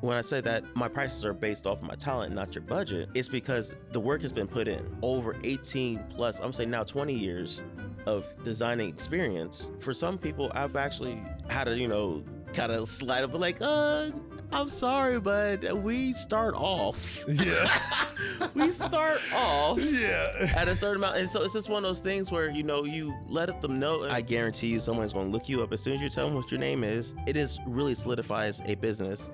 When I say that my prices are based off of my talent, not your budget, it's because the work has been put in. Over 18 plus, I'm saying now 20 years of designing experience. For some people, I've actually had to, kind of slide up, like, I'm sorry, but we start off. Yeah. We start off Yeah. at a certain amount. And so it's just one of those things where, you let them know. I guarantee you someone's going to look you up as soon as you tell them what your name is. It is really solidifies a business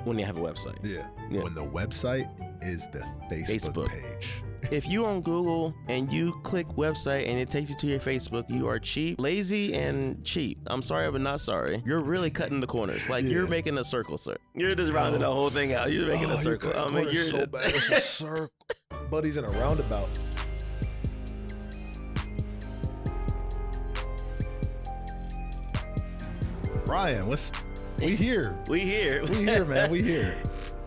when you have a website. Yeah. When the website is the Facebook page. If you're on Google and you click website and it takes you to your Facebook, you are cheap, lazy, and cheap. I'm sorry, but not sorry. You're really cutting the corners. Like, you're making a circle, sir. You're just rounding the whole thing out. You're making a circle. You're so bad. It's a circle. Buddy's in a roundabout. Ryan, we here. We here, man. We here.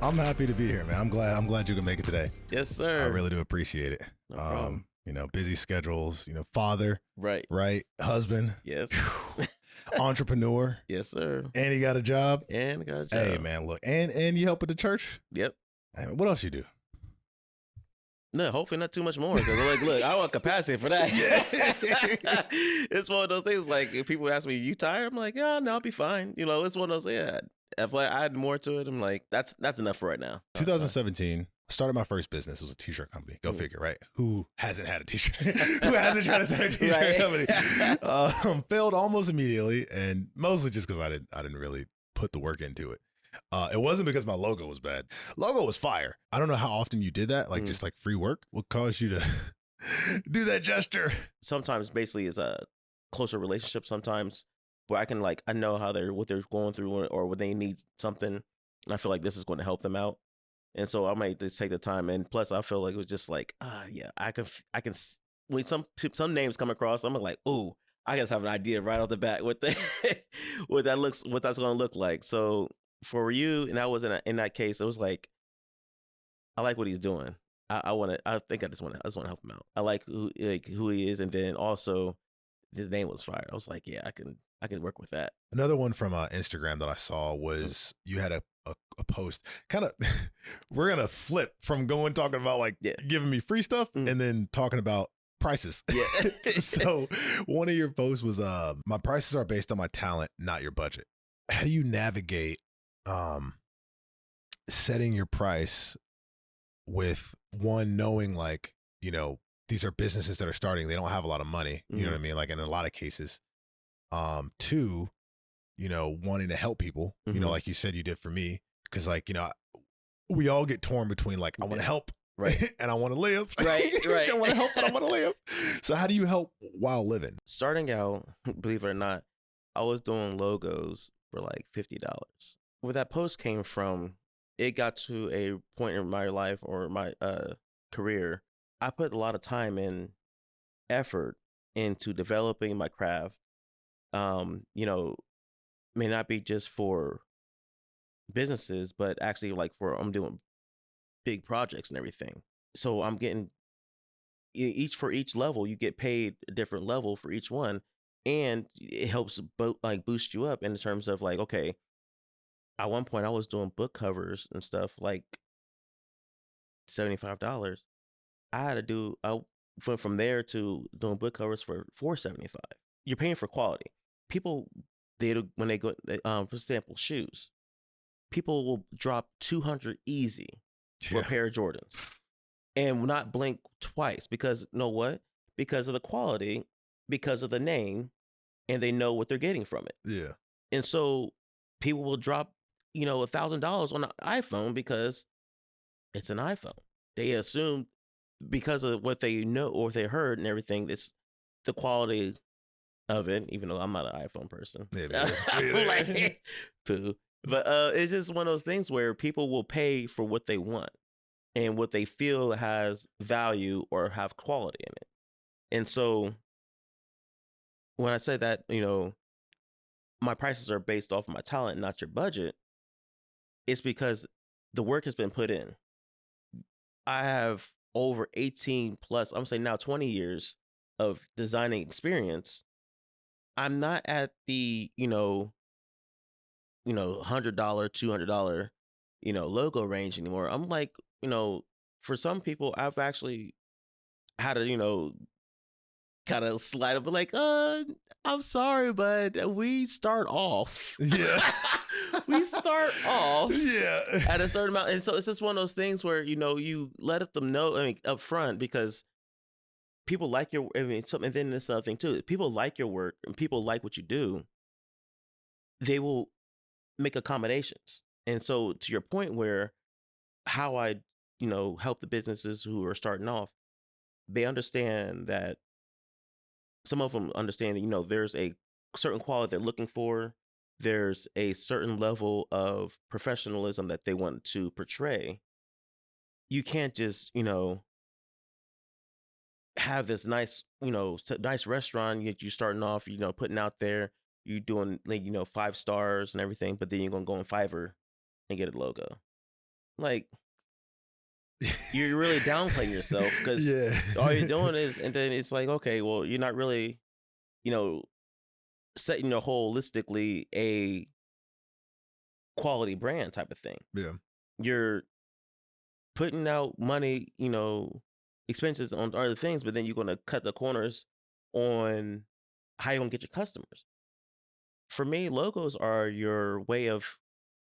I'm happy to be here, man. I'm glad you can make it today. Yes, sir. I really do appreciate it. No problem. Busy schedules, father, right, husband, yes, entrepreneur, yes, sir. And he got a job. Hey, man, look, and you help with the church. Yep. Hey, what else you do? No, hopefully not too much more. Because look, I want capacity for that. It's one of those things. Like, if people ask me, "You tired?" I'm like, "Yeah, no, I'll be fine." It's one of those. Yeah, if I add more to it, I'm like, that's enough for right now. 2017, started my first business. It was a t-shirt company. Go figure, right? Who hasn't had a t-shirt? Who hasn't tried to start a t-shirt company? Failed almost immediately, and mostly just because I didn't really put the work into it. It wasn't because my logo was bad. Logo was fire. I don't know how often you did that. Like, just like free work. What caused you to do that gesture? Sometimes basically it's a closer relationship sometimes where I know what they're going through or when they need something. And I feel like this is going to help them out. And so I might just take the time. And plus I feel like it was just like, I can, when some names come across, I'm like, ooh, I just have an idea right off the bat what that's going to look like. So for you, and I was in that case, it was like, I like what he's doing. I just want to help him out. I like who he is, and then also his name was fire. I was like, yeah, I can work with that. Another one from Instagram that I saw was you had a post. Kind of, we're gonna flip from talking about like giving me free stuff and then talking about prices. Yeah. So one of your posts was my prices are based on my talent, not your budget. How do you navigate setting your price with one knowing like, these are businesses that are starting, they don't have a lot of money, you know what I mean? Like in a lot of cases. Two, wanting to help people, like you said you did for me. Cause like, we all get torn between like, I want to help. Right. And I want to live. Right. I want to help, but I want to live. So how do you help while living? Starting out, believe it or not, I was doing logos for like $50. Where that post came from, it got to a point in my life or my career. I put a lot of time and effort into developing my craft. May not be just for businesses, but actually like I'm doing big projects and everything. So I'm getting for each level, you get paid a different level for each one. And it helps boost you up in terms of like, okay, at one point I was doing book covers and stuff like $75. I went from there to doing book covers for $475. You're paying for quality. People, when they go, for example, shoes, people will drop $200 easy for a pair of Jordans and will not blink twice because you know what? Because of the quality, because of the name, and they know what they're getting from it. Yeah. And so people will drop, $1,000 on an iPhone because it's an iPhone. They assume because of what they know or they heard and everything, it's the quality of it, even though I'm not an iPhone person. Yeah, like, poo. But it's just one of those things where people will pay for what they want and what they feel has value or have quality in it. And so when I say that, my prices are based off of my talent, not your budget, it's because the work has been put in. I have over 18 plus, I'm saying now 20 years of designing experience. I'm not at the, $100, $200, logo range anymore. I'm like, for some people, I've actually had to, kind of slide up, like, I'm sorry, but we start off. Yeah. We start off Yeah. at a certain amount. And so it's just one of those things where, you let them know, up front, because people like your, and then this other thing too, people like your work and people like what you do. They will make accommodations. And so to your point where how I, help the businesses who are starting off, they understand that some of them understand that, there's a certain quality they're looking for. There's a certain level of professionalism that they want to portray. You can't just, have this nice, nice restaurant you starting off, putting out there, you doing like, 5 stars and everything, but then you're going to go on Fiverr and get a logo. Like, you're really downplaying yourself, because all you're doing is, and then it's like, okay, well, you're not really, setting holistically a quality brand type of thing. Yeah. You're putting out money, expenses on other things, but then you're going to cut the corners on how you're going to get your customers. For me, logos are your way of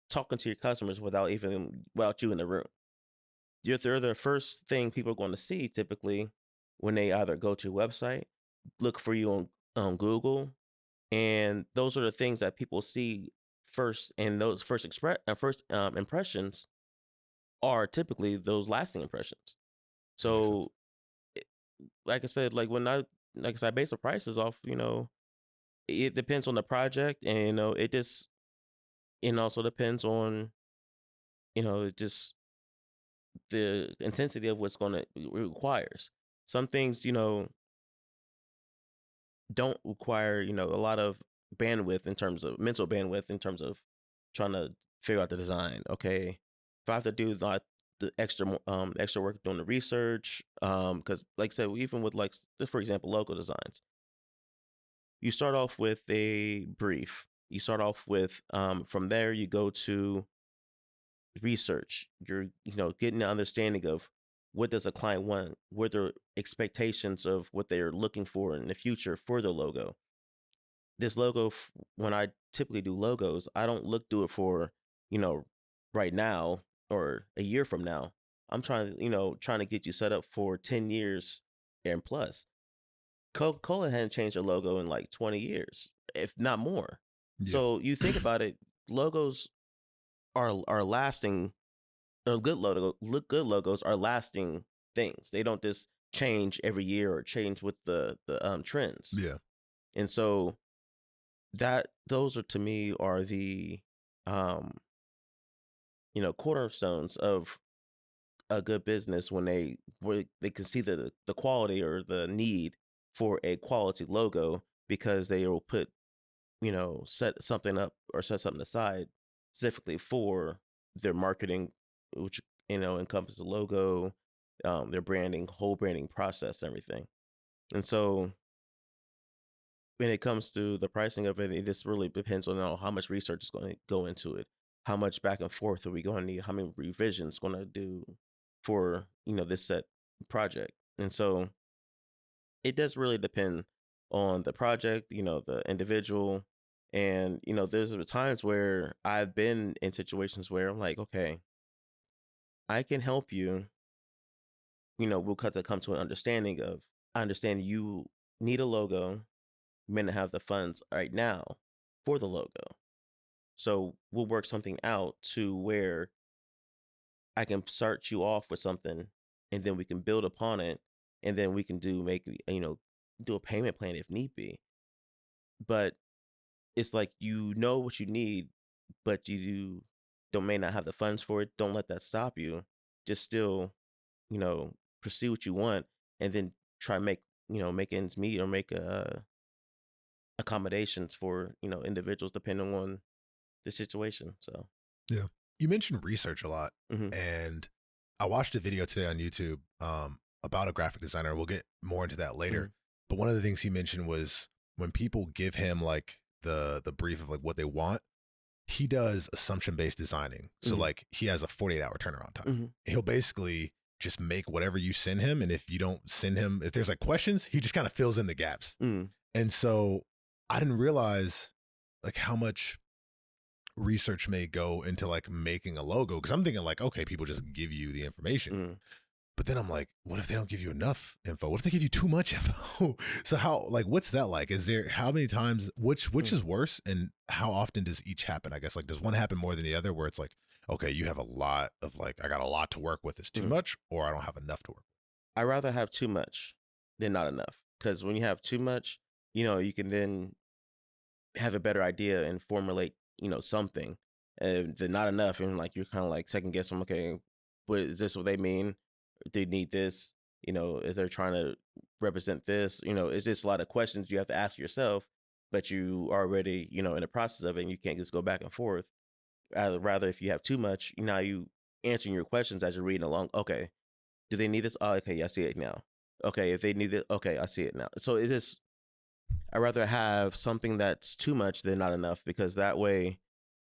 talking to your customers without you in the room. They're the first thing people are going to see typically when they either go to your website, look for you on Google, and those are the things that people see first. And those first impressions are typically those lasting impressions. So, like I said, I base the prices off, it depends on the project, and it also depends on, just the intensity of what's going to requires. Some things, don't require, a lot of bandwidth, in terms of mental bandwidth, in terms of trying to figure out the design. Okay, if I have to do the extra work doing the research, because like I said, even with, like, for example, logo designs, you start off with a brief. You start off with, from there you go to research. You're, getting an understanding of what does a client want, what are their expectations of what they're looking for in the future for their logo. This logo, when I typically do logos, I don't do it for, right now or a year from now. I'm trying to get you set up for 10 years and plus. Coca-Cola hadn't changed their logo in like 20 years, if not more. Yeah. So you think about it, logos are lasting. Good logos are lasting things. They don't just change every year or change with the trends. Yeah. And so those are, to me, are the cornerstones of a good business, when they can see the quality or the need for a quality logo, because they will put, set something up or set something aside specifically for their marketing, which, encompasses the logo, their whole branding process, everything. And so when it comes to the pricing of it, it just really depends on how much research is going to go into it. How much back and forth are we going to need? How many revisions going to do for, this set project? And so it does really depend on the project, the individual. And, there's times where I've been in situations where I'm like, okay, I can help you. We'll come to an understanding of, I understand you need a logo. You may not have the funds right now for the logo. So we'll work something out to where I can start you off with something, and then we can build upon it, and then we can do a payment plan if need be. But it's like, what you need, but you may not have the funds for it. Don't let that stop you. Just still, pursue what you want, and then try make ends meet, or make accommodations for, individuals depending on the situation. So yeah, you mentioned research a lot. Mm-hmm. And I watched a video today on YouTube about a graphic designer. We'll get more into that later. Mm-hmm. But one of the things he mentioned was, when people give him like the brief of like what they want, he does assumption-based designing. So like he has a 48-hour turnaround time. He'll basically just make whatever you send him. And if you don't send him, if there's like questions, he just kind of fills in the gaps. And so I didn't realize like how much research may go into like making a logo. Because I'm thinking like, okay, people just give you the information. But then I'm like, what if they don't give you enough info? What if they give you too much info? So how, like, what's that like? Is there, how many times, which is worse, and how often does each happen? I guess, like, does one happen more than the other, where it's like, okay, you have a lot of like, I got a lot to work with. It's too much, or I don't have enough to work with? I'd rather have too much than not enough. Because when you have too much, you know, you can then have a better idea and formulate, you know, something. And then not enough, and like you're kind of like second guessing, okay, but is this what they mean? Do you need this? You know, is they're trying to represent this? You know, it's just a lot of questions you have to ask yourself, but you are already, you know, in the process of it, and you can't just go back and forth. Rather, if you have too much, now you answering your questions as you're reading along. Okay, do they need this? Oh, okay, I see it now. Okay, if they need it, okay, I see it now. So it is. I'd rather have something that's too much than not enough, because that way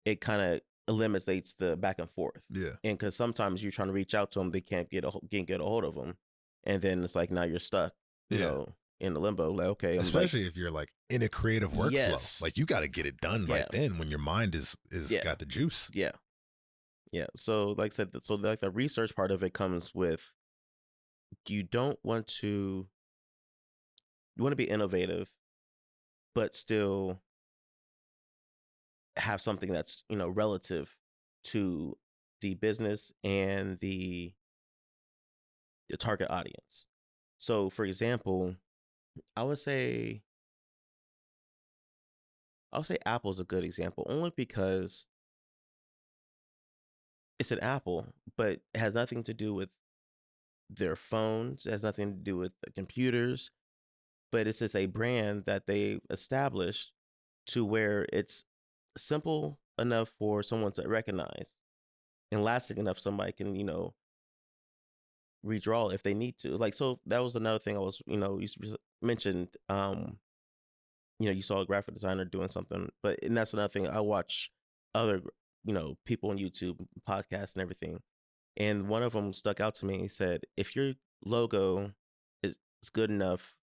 it kind of eliminates the back and forth. Yeah. And because sometimes you're trying to reach out to them, they can't get a hold of them, and then it's like now you're stuck, you know, in the limbo. Like, okay, especially if you're like in a creative workflow, like you got to get it done right then when your mind is got the juice. Yeah. So like I said, so like the research part of it comes with, you want to be innovative, but still have something that's, you know, relative to the business and the target audience. So for example, I would say Apple's a good example, only because it's an Apple, but it has nothing to do with their phones. It has nothing to do with the computers, but it's just a brand that they established to where it's simple enough for someone to recognize and lasting enough somebody can, you know, redraw if they need to. Like, so that was another thing I was, you know, you mentioned, you know, you saw a graphic designer doing something, and that's another thing. I watch other, you know, people on YouTube, podcasts and everything. And one of them stuck out to me. He said, if your logo is good enough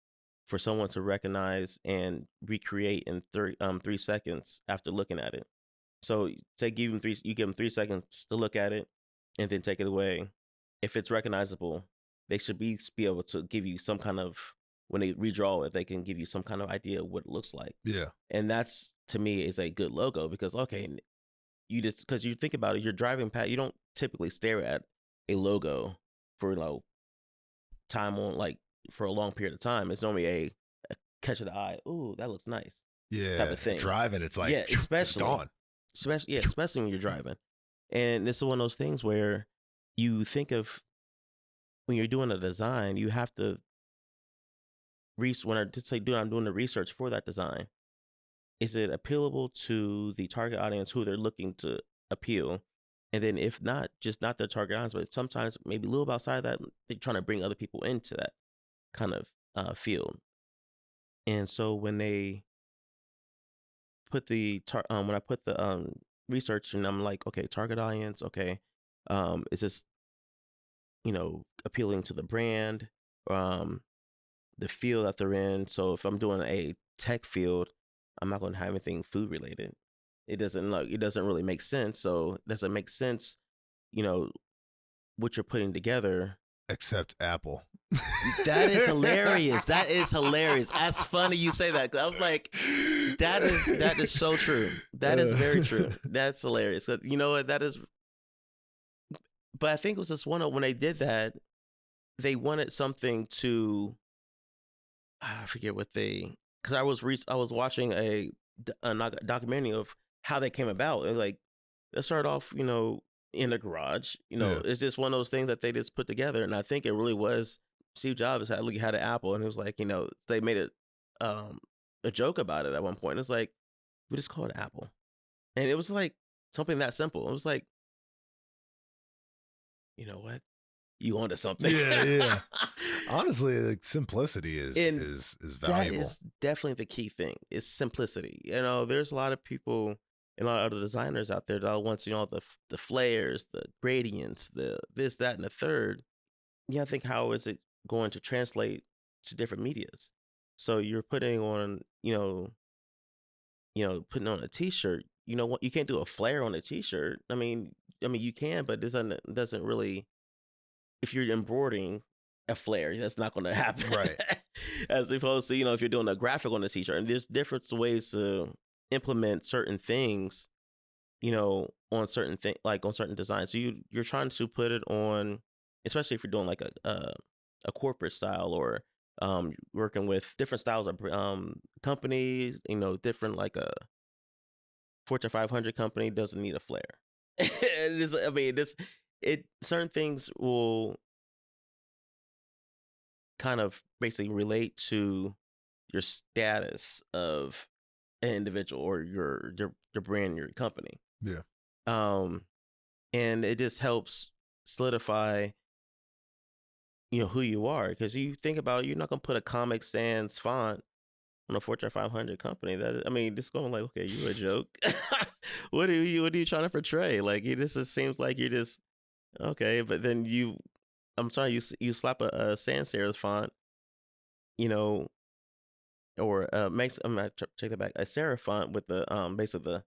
for someone to recognize and recreate in 3 seconds after looking at it. So say you give them 3 seconds to look at it and then take it away. If it's recognizable, they should be able to give you some kind of, when they redraw it, they can give you some kind of idea of what it looks like. Yeah. And that's, to me, is a good logo, because, okay, because you think about it, you're driving past, you don't typically stare at a logo for, you know, time on, like, for a long period of time. It's normally a catch of the eye. Ooh, that looks nice. Yeah. Type of thing. Driving, it's like, especially, it's gone. Especially when you're driving. And this is one of those things where you think of, when you're doing a design, you have to when I'm doing the research for that design, is it appealable to the target audience who they're looking to appeal? And then if not, just not their target audience, but sometimes maybe a little bit outside of that, they're trying to bring other people into that kind of field. And so when they put when I put the research, and I'm like, okay, target audience, okay, is this, you know, appealing to the brand, the field that they're in? So if I'm doing a tech field, I'm not going to have anything food related. It doesn't really make sense. So it doesn't make sense, you know, what you're putting together. Except Apple. That is hilarious. That is hilarious. That's funny you say that. I was like, that is so true. That is very true. That's hilarious. You know what? That is. But I think it was just when they did that, they wanted something to. I forget what because I was watching a documentary of how they came about. And like, let's start off, you know, in the garage. You know, it's just one of those things that they just put together. And I think it really was Steve Jobs had an Apple, and it was like, you know, they made it a joke about it at one point. It's like, we just call it Apple, and it was like something that simple. It was like, you know what, you onto something. Yeah. Honestly, like, simplicity is valuable. That is definitely the key thing. Is simplicity. You know, there's a lot of people And a lot of other designers out there that wants, the flares, the gradients, the this, that, and the third. Yeah, I think how is it going to translate to different medias? So you're putting on, putting on a t-shirt. You know what? You can't do a flare on a t-shirt. I mean you can, but this doesn't really. If you're embroidering a flare, that's not going to happen. Right. As opposed to, if you're doing a graphic on a t-shirt, and there's different ways to implement certain things, on certain like on certain designs. So you're trying to put it on, especially if you're doing like a corporate style, or working with different styles of companies, different, like a Fortune 500 company doesn't need a flare. Certain things will kind of basically relate to your status of an individual, or your brand, your company. Yeah. And it just helps solidify, who you are, because you think about, you're not gonna put a Comic Sans font on a Fortune 500 company. This going like, okay, you a joke. What are you trying to portray? Like, it seems like you're just okay, but then I'm sorry, you slap a sans serif font, or makes I'm gonna take that back, a serif font with the basically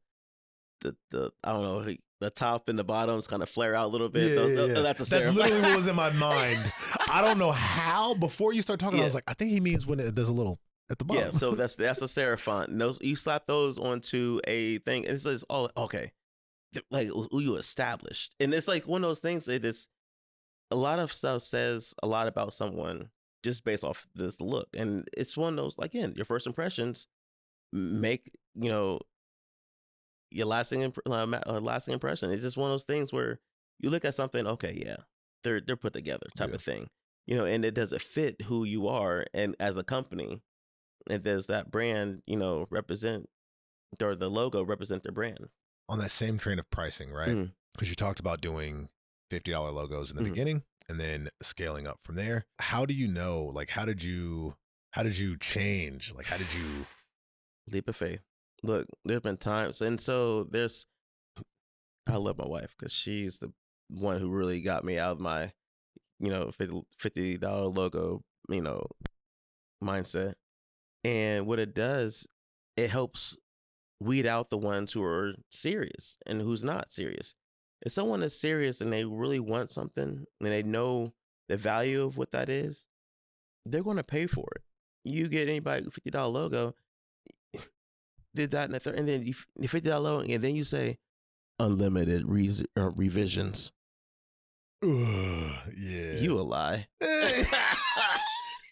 the I don't know, the top and the bottoms kind of flare out a little bit. Yeah. That's a serif. That's literally what was in my mind. I don't know how. Before you start talking, I was like, I think he means when there's a little at the bottom. Yeah, so that's a serif font. And you slap those onto a thing, and it says, "Oh, okay." Like, who you established, and it's like one of those things. A lot of stuff says a lot about someone just based off this look, and it's one of those, again, your first impressions make your lasting impression. It's just one of those things where you look at something, okay, yeah, they're put together type of thing, and it does it fit who you are, and as a company, and does that brand represent, or the logo represent their brand. On that same train of pricing, right? Because you talked about doing $50 logos in the beginning and then scaling up from there. How do you know? Like, how did you change? Like, how did you leap of faith? Look, there's been times, and so I love my wife because she's the one who really got me out of my $50 logo mindset. And what it does, it helps weed out the ones who are serious and who's not serious. If someone is serious and they really want something and they know the value of what that is, they're going to pay for it. You get anybody $50 logo, did that in the third, and then you $50 logo, and then you say unlimited revisions. Yeah, you a lie.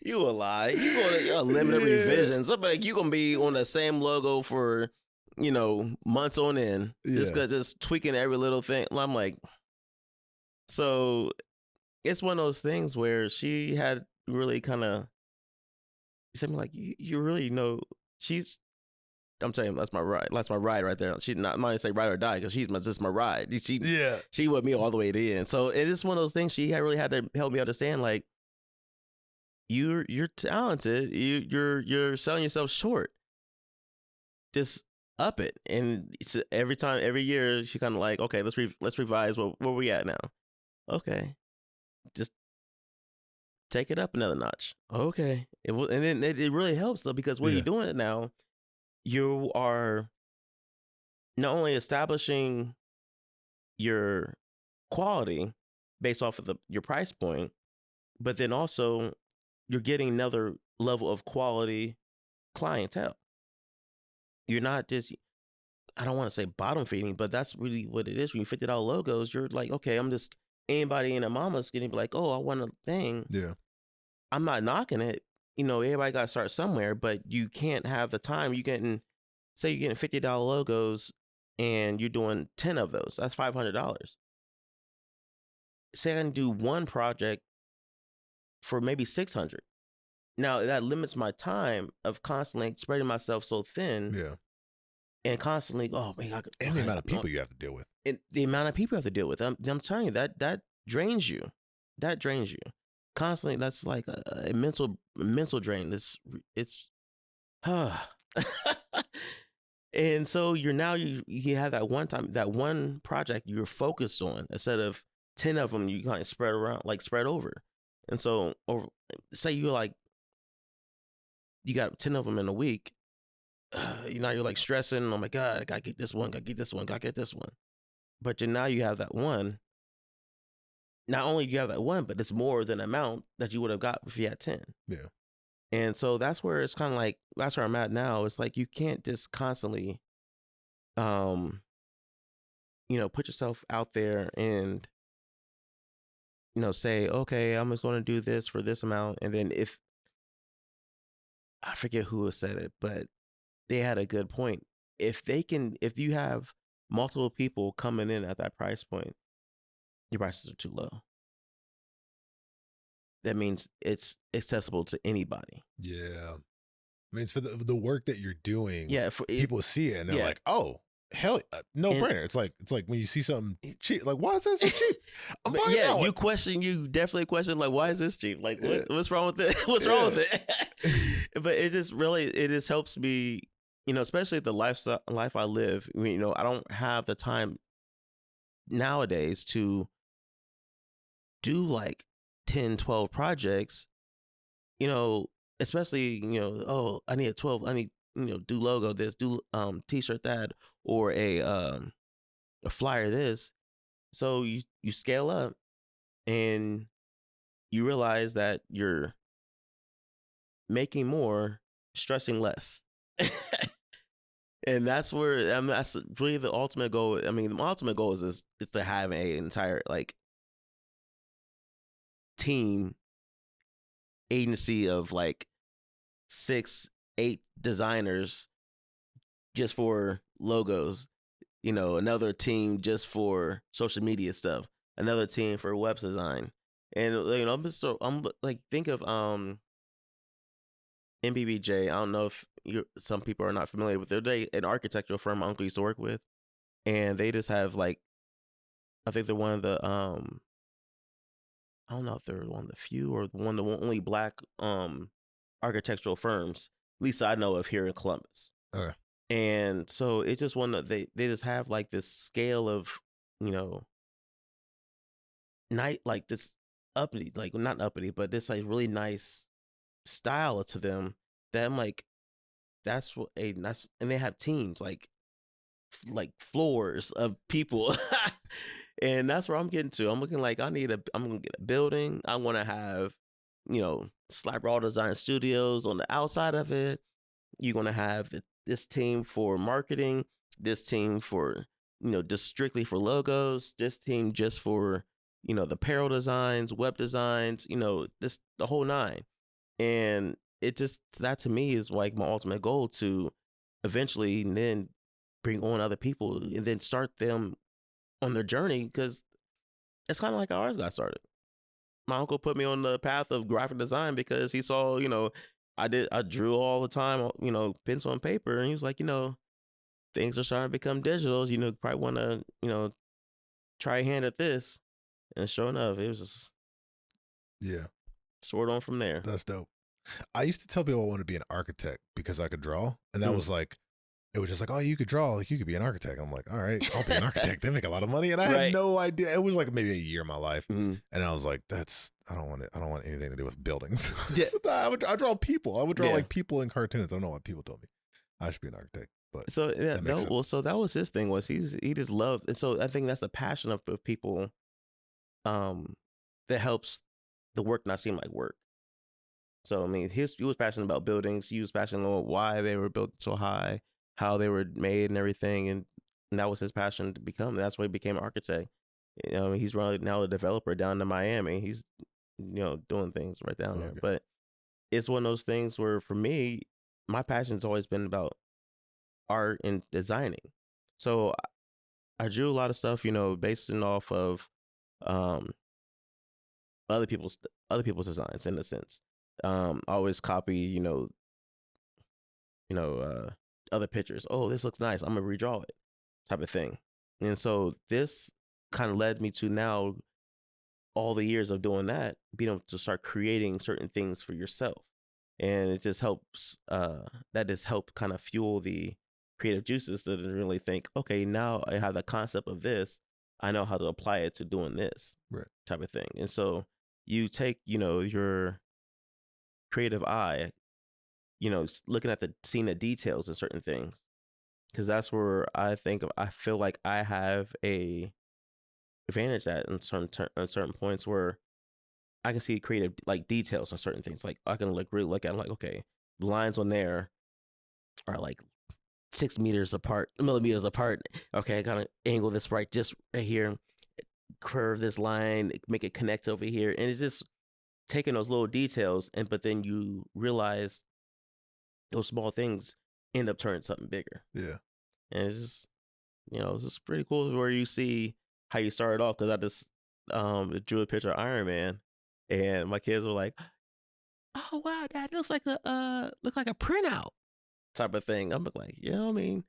You a lie. You going to unlimited revisions. I'm like, you gonna be on the same logo for months on end, just tweaking every little thing. I'm like, so it's one of those things where she had really kind of said me like, you really know I'm telling you, that's my ride. That's my ride right there. She's not, I'm not gonna say ride or die because she's just my ride. She with me all the way to the end. So it is one of those things. She really had to help me understand, like, you're talented. You're selling yourself short. Just up it. And it's every year she kind of like, okay, let's revise where we at now. Okay, just take it up another notch. Okay, and then it really helps though, because when you're doing it now, you are not only establishing your quality based off of your price point, but then also you're getting another level of quality clientele. You're not just, I don't want to say bottom feeding, but that's really what it is. When you $50 logos, you're like, okay, I'm just, anybody in a mama's getting like, oh, I want a thing. Yeah. I'm not knocking it. Everybody got to start somewhere, but you can't have the time. You're getting $50 logos and you're doing 10 of those. That's $500. Say I can do one project for maybe 600. Now that limits my time of constantly spreading myself so thin. Yeah. And constantly, oh man, and the amount of people you have to deal with. And the amount of people you have to deal with. I'm telling you, that drains you. That drains you. Constantly, that's like a mental drain. It's And so you have that one time, that one project you're focused on instead of 10 of them you kind of spread around, like spread over. And so, or say you're like, you got 10 of them in a week, you're like stressing, oh my God, I gotta get this one, gotta get this one, gotta get this one. But now you have that one. Not only do you have that one, but it's more than the amount that you would have got if you had 10. Yeah. And so that's where it's kind of like, that's where I'm at now. It's like, you can't just constantly, put yourself out there and, say, okay, I'm just going to do this for this amount. And then if, I forget who said it, but they had a good point. If you have multiple people coming in at that price point, your prices are too low. That means it's accessible to anybody. Yeah. I mean, it's for the work that you're doing. Yeah. People see it and they're like, oh, hell, no brainer. It's like when you see something cheap, like, why is that so cheap? I'm buying that one. You definitely question, like, why is this cheap? Like, what's wrong with it? What's wrong with it? But it just helps me, especially the life I live. I mean, I don't have the time nowadays to do like 10, 12 projects, especially, I need a 12, I need, do logo this, do t-shirt that, or a flyer this. So you scale up and you realize that you're making more, stressing less. And that's where, that's really the ultimate goal. I mean, the ultimate goal is to have an entire like team agency of like 6, 8 designers just for logos, another team just for social media stuff, another team for web design. And I'm like, think of MBBJ. I don't know if some people are not familiar with, they're an architectural firm my uncle used to work with, and they just have like, I think they're one of the I don't know if they're one of the few or one of the only black architectural firms, at least I know of, here in Columbus. Okay. And so it's just one that they just have like this scale of, like this uppity, like not uppity, but this like really nice style to them that I'm like, and they have teams like floors of people. And that's where I'm getting to. I'm looking like I'm gonna get a building. I want to have, Slap Raw Design Studios on the outside of it. You're gonna have this team for marketing, this team for, just strictly for logos, this team just for, the apparel designs, web designs, this the whole nine. And it just, that to me is like my ultimate goal, to eventually then bring on other people and then start them on their journey, because it's kind of like how ours got started. My uncle put me on the path of graphic design because he saw, I drew all the time, pencil and paper, and he was like, things are starting to become digital. You probably want to, try a hand at this. And sure enough, it was just sort on from there. That's dope. I used to tell people I wanted to be an architect because I could draw, and that was like, it was just like, oh, you could draw, like you could be an architect. I'm like, all right, I'll be an architect. They make a lot of money, and I had no idea. It was like maybe a year of my life, and I was like, I don't want anything to do with buildings. Yeah. So I draw people. I would draw like people in cartoons. I don't know what people told me I should be an architect, but so so that was his thing. Was he just loved, and so I think that's the passion of people, that helps the work not seem like work. So I mean, he was passionate about buildings. He was passionate about why they were built so high, how they were made and everything. And that was his passion to become. That's why he became an architect. He's now a developer down in Miami. He's, doing things right down there. But it's one of those things where, for me, my passion's always been about art and designing. So I drew a lot of stuff, based off of other people's designs, in a sense. I always copy, other pictures. Oh, this looks nice, I'm gonna redraw it, type of thing. And so this kind of led me to now, all the years of doing that, being able to start creating certain things for yourself. And it just helps, that just helped kind of fuel the creative juices to really think, okay, now I have the concept of this. I know how to apply it to doing this Right. type of thing. And so you take, your creative eye, looking at seeing the details in certain things. Because that's where I feel like I have a advantage at in certain points where I can see creative like details on certain things. Like I can really look at them like, okay, the lines on there are like 6 meters apart, millimeters apart. Okay, I gotta angle this just right here, curve this line, make it connect over here. And it's just taking those little details but then you realize those small things end up turning something bigger. Yeah. And it's just, it's just pretty cool where you see how you started off. Cause I just drew a picture of Iron Man and my kids were like, oh wow, that looks like a printout type of thing. I'm like, I mean,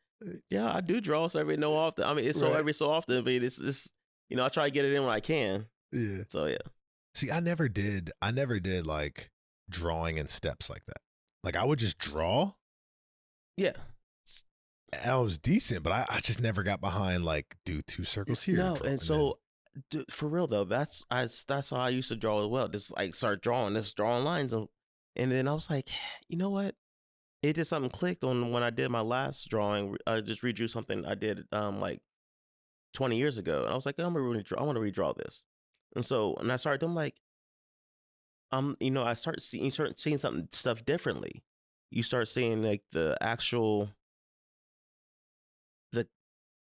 yeah, I do draw so every so often. I mean, it's so every so often, but it's I try to get it in when I can. Yeah. So yeah. See, I never did like drawing in steps like that. Like I would just draw. Yeah. And I was decent, but I just never got behind like do 2 circles here. No, and so for real though, that's how I used to draw as well. Just like start drawing lines, and then I was like, you know what? It just something clicked on when I did my last drawing. I just redrew something I did like 20 years ago, and I was like, I want to redraw this. And so when I started, I'm like, I start seeing stuff differently. You start seeing like the actual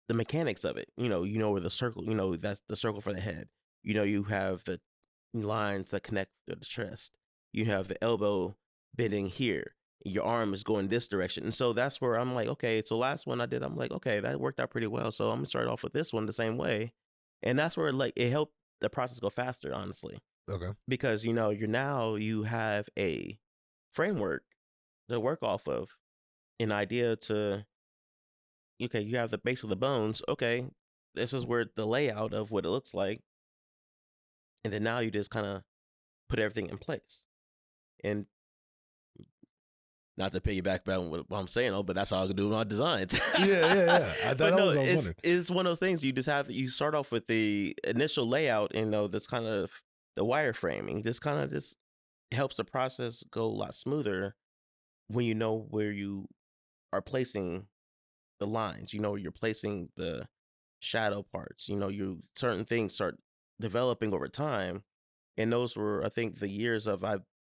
the mechanics of it. Where the circle, that's the circle for the head. You have the lines that connect to the chest. You have the elbow bending here. Your arm is going this direction. And so that's where I'm like, okay, so last one I did, I'm like, okay, that worked out pretty well. So I'm gonna start off with this one the same way. And that's where like it helped the process go faster, honestly. Okay. Because you have a framework to work off of, an idea to, okay, you have the base of the bones. Okay, this is where the layout of what it looks like. And then now you just kind of put everything in place. And not to piggyback on what I'm saying, but that's how I can do my designs. Yeah. It's one of those things. You start off with the initial layout, and this kind of the wireframing. This kind of just helps the process go a lot smoother when you know where you are placing the lines. You're placing the shadow parts. Certain things start developing over time, and those were, I think, the years of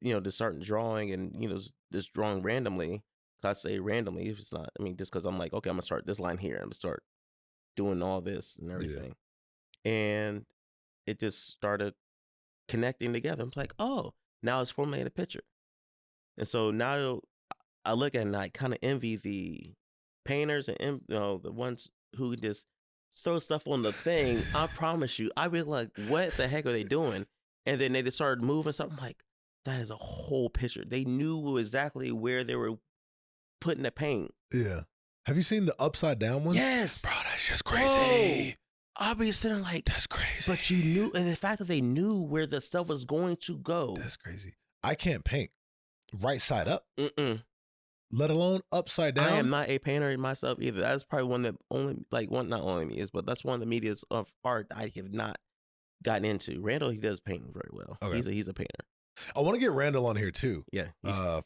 just starting drawing and just drawing randomly. I say randomly if it's not. I mean, just because I'm like, okay, I'm gonna start this line here. I'm gonna start doing all this and everything, and it just started connecting together. I'm like, oh, now it's formulating a picture, and so now I look at it and I kind of envy the painters and the ones who just throw stuff on the thing. I promise you, I'd be like, what the heck are they doing? And then they just started moving something. Like, that is a whole picture. They knew exactly where they were putting the paint. Yeah. Have you seen the upside down ones? Yes. Bro, that's just crazy. I'll be sitting like, that's crazy. But you knew, and the fact that they knew where the stuff was going to go. That's crazy. I can't paint right side up. Mm-mm. Let alone upside down. I am not a painter myself either. That's probably one that not only me is, but that's one of the medias of art I have not gotten into. Randall, he does painting very well. Okay. He's a painter. I want to get Randall on here too. Yeah.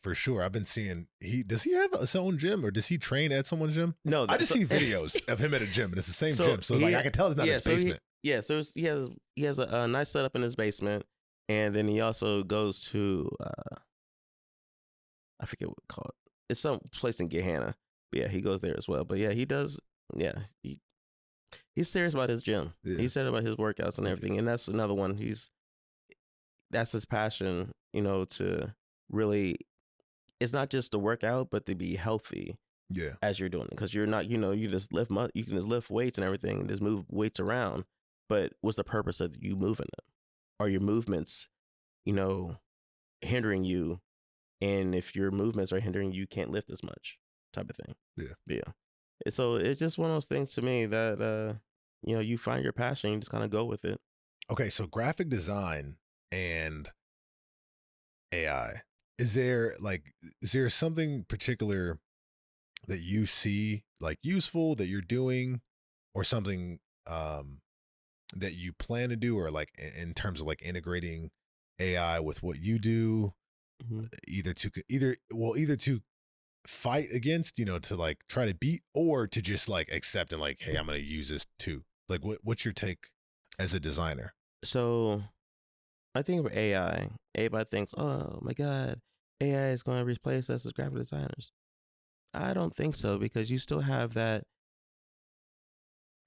For sure. I've been seeing does he have his own gym, or does he train at someone's gym? No, I just see videos of him at a gym, and it's the same gym. So I can tell it's not his basement. So he has a nice setup in his basement, and then he also goes to I forget what we call it. It's some place in Gahanna. But yeah, he goes there as well. But yeah, he does. Yeah, he's serious about his gym. Yeah. He's serious about his workouts and everything. And that's another one. That's his passion. To really, it's not just to work out, but to be healthy. Yeah. As you're doing it, because you're not. You just lift. You can just lift weights and everything, and just move weights around. But what's the purpose of you moving them? Are your movements, hindering you? And if your movements are hindering you, can't lift as much, type of thing. Yeah. So it's just one of those things to me that, you find your passion, you just kind of go with it. Okay. So graphic design and AI, is there something particular that you see like useful that you're doing, or something that you plan to do, or like in terms of like integrating AI with what you do, Mhm. either to fight against, to like try to beat, or to just like accept and like, hey, I'm going to use this too. Like what's your take as a designer? So I think for AI, everybody thinks, oh my God, AI is going to replace us as graphic designers. I don't think so, because you still have that.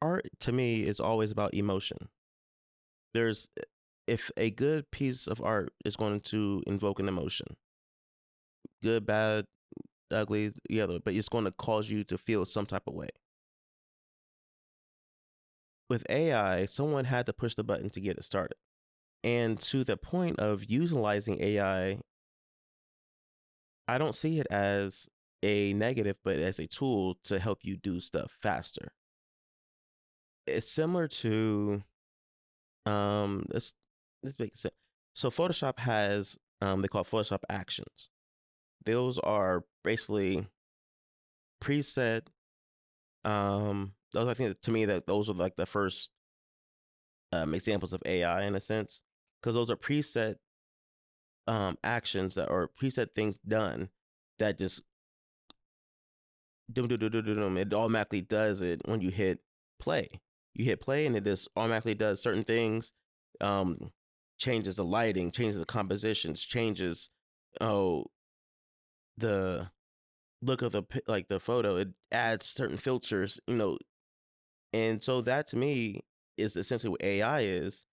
Art to me is always about emotion. There's, if a good piece of art is going to invoke an emotion, good, bad, ugly, yeah, but it's going to cause you to feel some type of way. With AI, someone had to push the button to get it started. And to the point of utilizing AI, I don't see it as a negative, but as a tool to help you do stuff faster. It's similar to let's make it simple. So Photoshop has they call it Photoshop actions. Those are basically preset. Those, I think, to me, that those are like the first examples of AI in a sense, because those are preset actions that are preset things done that just it automatically does it when you hit play. You hit play and it just automatically does certain things, changes the lighting, changes the compositions, changes the look of the photo. It adds certain filters, and so that to me is essentially what AI is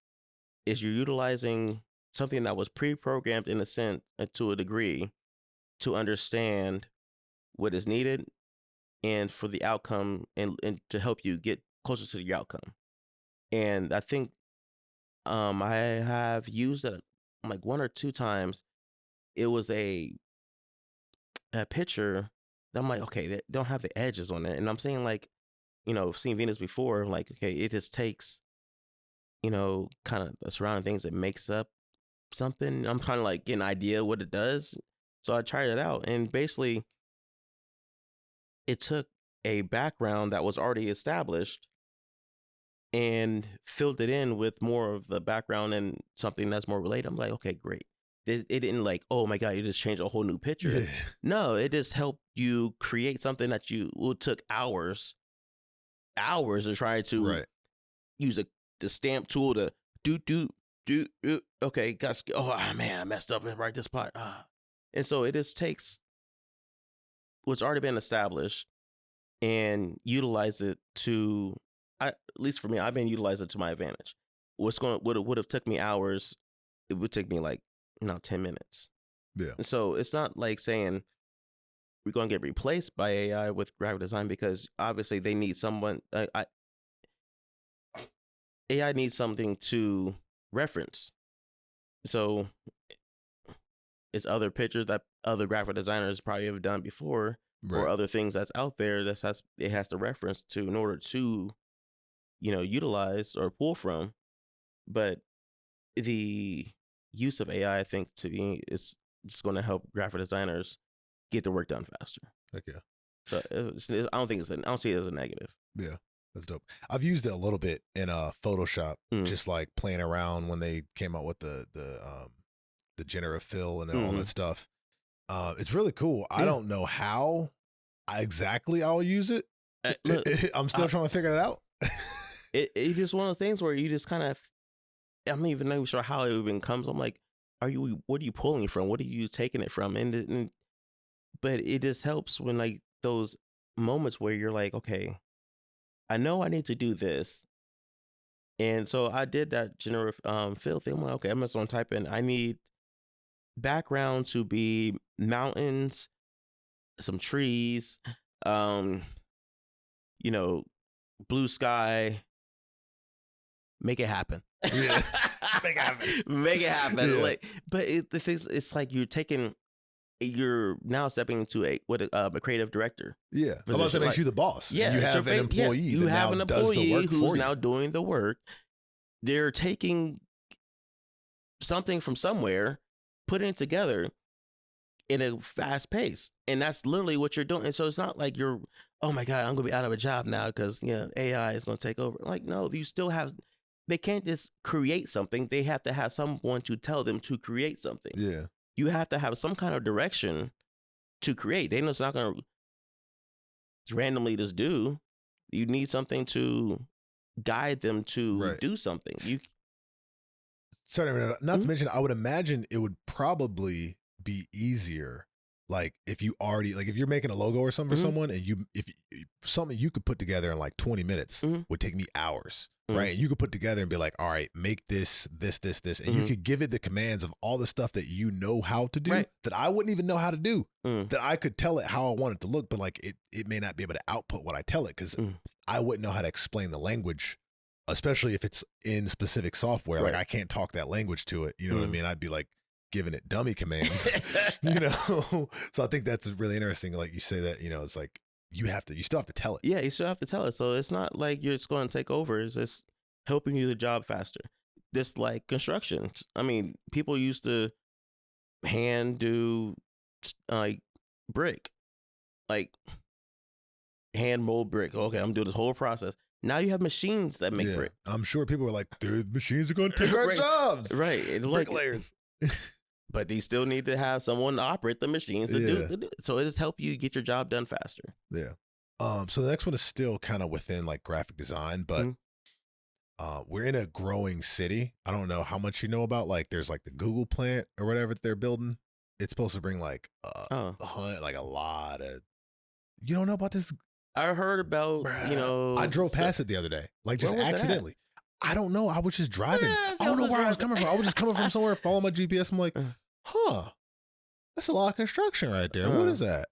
you're utilizing something that was pre-programmed in a sense, to a degree, to understand what is needed and for the outcome, and to help you get closer to the outcome. And I think I have used it like one or two times. It was a picture that I'm like, okay, they don't have the edges on it. And I'm saying, like, seen Venus before, like, okay, it just takes, kind of the surrounding things that makes up something. I'm kind of like getting an idea what it does. So I tried it out, and basically it took a background that was already established and filled it in with more of the background and something that's more related. I'm like, okay, great. It didn't like, oh my God, you just changed a whole new picture. Yeah. No, it just helped you create something that took hours to try to use the stamp tool to do. Okay, man, I messed up right this part. And so it just takes what's already been established and utilize it to, at least for me, I've been utilizing it to my advantage. Would have took me hours, it would take me like 10 minutes. Yeah. And so it's not like saying we're going to get replaced by AI with graphic design, because obviously they need someone. AI needs something to reference. So it's other pictures that other graphic designers probably have done before, or other things that's out there that it has to reference to in order to, utilize or pull from. But the use of AI, I think, to me, is just going to help graphic designers get the work done faster. Okay. So I don't see it as a negative. Yeah, that's dope. I've used it a little bit in Photoshop, just like playing around when they came out with the generative fill and all that stuff. It's really cool. Yeah. I don't know how exactly I'll use it. Look, I'm still trying to figure it out. It's just one of those things where you just kind of, I'm not even sure how it even comes. I'm like, what are you pulling from? What are you taking it from? But it just helps when, like, those moments where you're like, okay, I know I need to do this. And so I did that generative fill thing. I'm like, okay, I'm just going to type in, I need background to be mountains, some trees, blue sky. Make it happen. Yeah. Make it happen. Make it happen. Yeah. Like, but the thing is, it's like you're now stepping into a creative director. Yeah, I'm about to say, makes you the boss. Yeah, you have an employee. Yeah, you have an employee who's now doing the work. They're taking something from somewhere, putting it together, in a fast pace. And that's literally what you're doing. And so it's not like you're, oh my God, I'm going to be out of a job now because, AI is going to take over. Like, no, you still have, they can't just create something. They have to have someone to tell them to create something. Yeah. You have to have some kind of direction to create. They know it's not going to randomly just do. You need something to guide them to do something. Sorry, not to mention, I would imagine it would probably be easier, like if you already, like if you're making a logo or something for someone, and if something you could put together in like 20 minutes would take me hours, right? And you could put together and be like, all right, make this, and you could give it the commands of all the stuff that you know how to do that I wouldn't even know how to do, that I could tell it how I want it to look, but like it may not be able to output what I tell it because I wouldn't know how to explain the language. Especially if it's in specific software, like I can't talk that language to it. You know what I mean? I'd be like giving it dummy commands, So I think that's really interesting. Like you say that, it's like you still have to tell it. Yeah, you still have to tell it. So it's not like you're just going to take over. It's just helping you do the job faster. Just like construction. I mean, people used to hand do like brick, like hand mold brick. Okay, I'm doing this whole process. Now you have machines that make brick. I'm sure people are like, dude, machines are going to take our jobs. Right. Bricklayers. But they still need to have someone to operate the machines to do. So it just help you get your job done faster. Yeah. So the next one is still kind of within like graphic design, but we're in a growing city. I don't know how much you know about, like there's like the Google plant or whatever that they're building. It's supposed to bring like like a lot of, you don't know about this? I heard about, I drove past it the other day, like just accidentally. I don't know. I was just driving. I don't know where I was coming from. I was just coming from somewhere, following my GPS. I'm like, that's a lot of construction right there. What is that?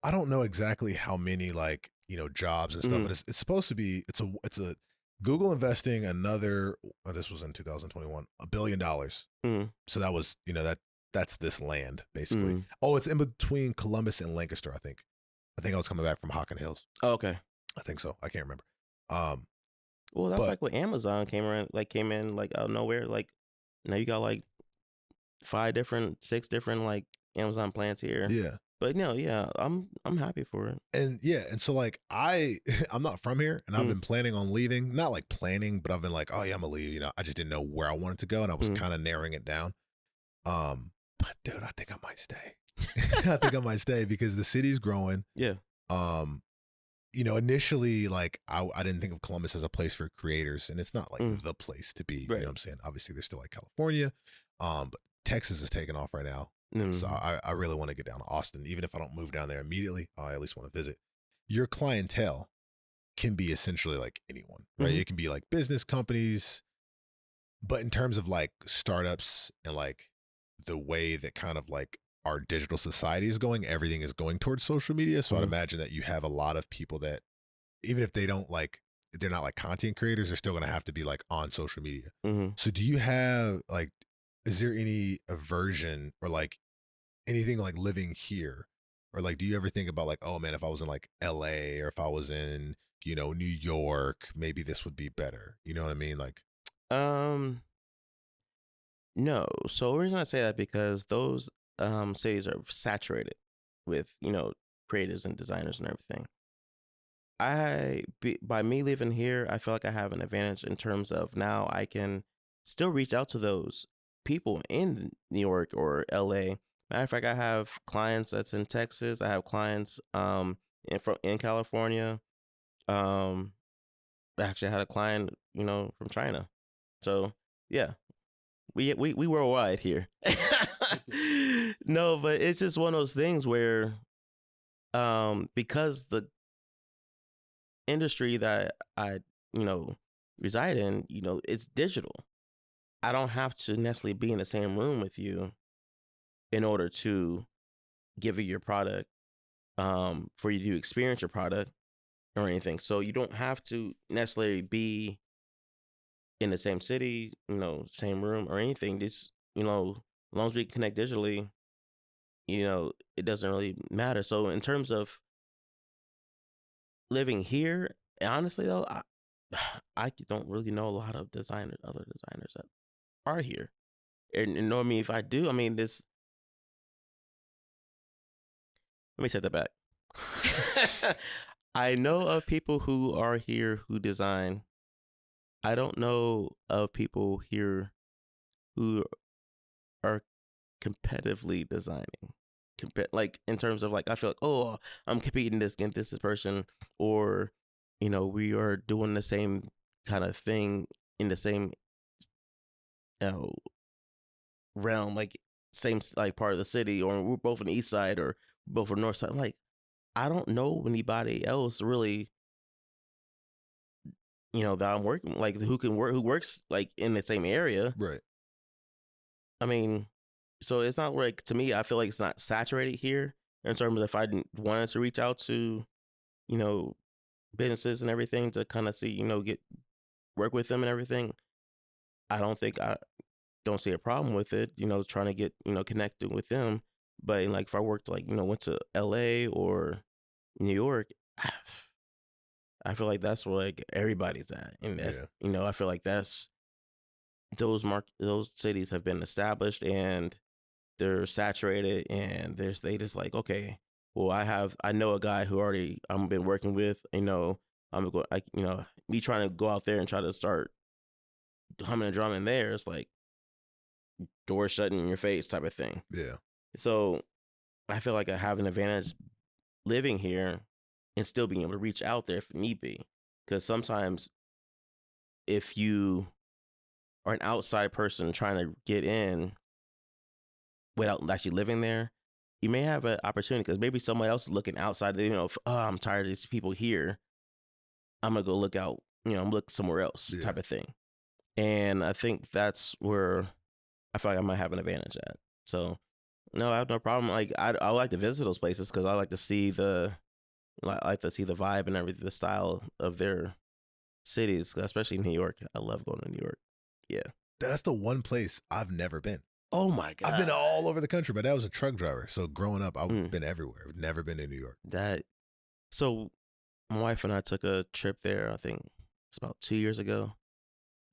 I don't know exactly how many like, jobs and stuff, but it's supposed to be, it's a Google investing another, this was in 2021, $1 billion. So that was, that's this land basically. Oh, it's in between Columbus and Lancaster, I think. I was coming back from Hockin Hills. Oh, okay. I think so. I can't remember. Well, that's like when Amazon came in like out of nowhere. Like now you got like 6 different like Amazon plants here. Yeah. But I'm happy for it. And so like I'm not from here, and I've been planning on leaving. Not like planning, but I've been like, oh yeah, I'm gonna leave. I just didn't know where I wanted to go, and I was kind of narrowing it down. But dude, I think I might stay. I think I might stay because the city's growing. Yeah. Initially, like I didn't think of Columbus as a place for creators, and it's not like the place to be. You know what I'm saying? Obviously, there's still like California, but Texas is taking off right now. So I really want to get down to Austin, even if I don't move down there immediately. I at least want to visit. Your clientele can be essentially like anyone, right? It can be like business companies, but in terms of like startups and like the way that kind of like our digital society is going, everything is going towards social media. So I'd imagine that you have a lot of people that, even if they don't like, they're not like content creators, they're still going to have to be like on social media. So do you have like, is there any aversion or like anything like living here? Or like, do you ever think about like, oh man, if I was in like LA or if I was in, New York, maybe this would be better. You know what I mean? Like, no. So the reason I say that because those cities are saturated with, creatives and designers and everything. By me living here, I feel like I have an advantage in terms of now I can still reach out to those people in New York or LA. Matter of fact, I have clients that's in Texas. I have clients in California. Actually, I had a client, from China. So yeah, we worldwide here. No, but it's just one of those things where, because the industry that I, reside in, it's digital. I don't have to necessarily be in the same room with you in order to give you your product, for you to experience your product or anything. So you don't have to necessarily be in the same city, same room or anything. Just, as long as we connect digitally, it doesn't really matter. So in terms of living here, honestly though, I don't really know a lot of other designers that are here. And normally if I do, this Let me take that back. I know of people who are here who design. I don't know of people here who are competitively designing. Like in terms of like, I feel like, oh, I'm competing against this person, or we are doing the same kind of thing in the same uh, realm, like same like part of the city, or we're both on the east side or both on the north side. I'm like, I don't know anybody else really, that I'm working like who works like in the same area. Right. I mean, so it's not like, to me, I feel like it's not saturated here in terms of if I wanted to reach out to, businesses and everything to kind of see, get work with them and everything. I don't see a problem with it, trying to get, connected with them. But like if I worked like, went to LA or New York, I feel like that's where like everybody's at. And that, I feel like that's those cities have been established and they're saturated, and they just like, okay, well, I know a guy who already I've been working with, I'm going, me trying to go out there and try to start humming and drumming there. It's like door shutting in your face type of thing. Yeah. So I feel like I have an advantage living here and still being able to reach out there if need be. Because sometimes if you are an outside person trying to get in without actually living there, you may have an opportunity because maybe somebody else is looking outside. I'm tired of these people here. I'm going to go look out, I'm look somewhere else type of thing. And I think that's where I feel like I might have an advantage at. So, no, I have no problem. Like I like to visit those places because I like to see the vibe and everything, the style of their cities, especially New York. I love going to New York. Yeah, that's the one place I've never been. Oh my god, I've been all over the country, but I was a truck driver. So growing up, I've been everywhere. I've never been to New York. So my wife and I took a trip there. I think it's about 2 years ago.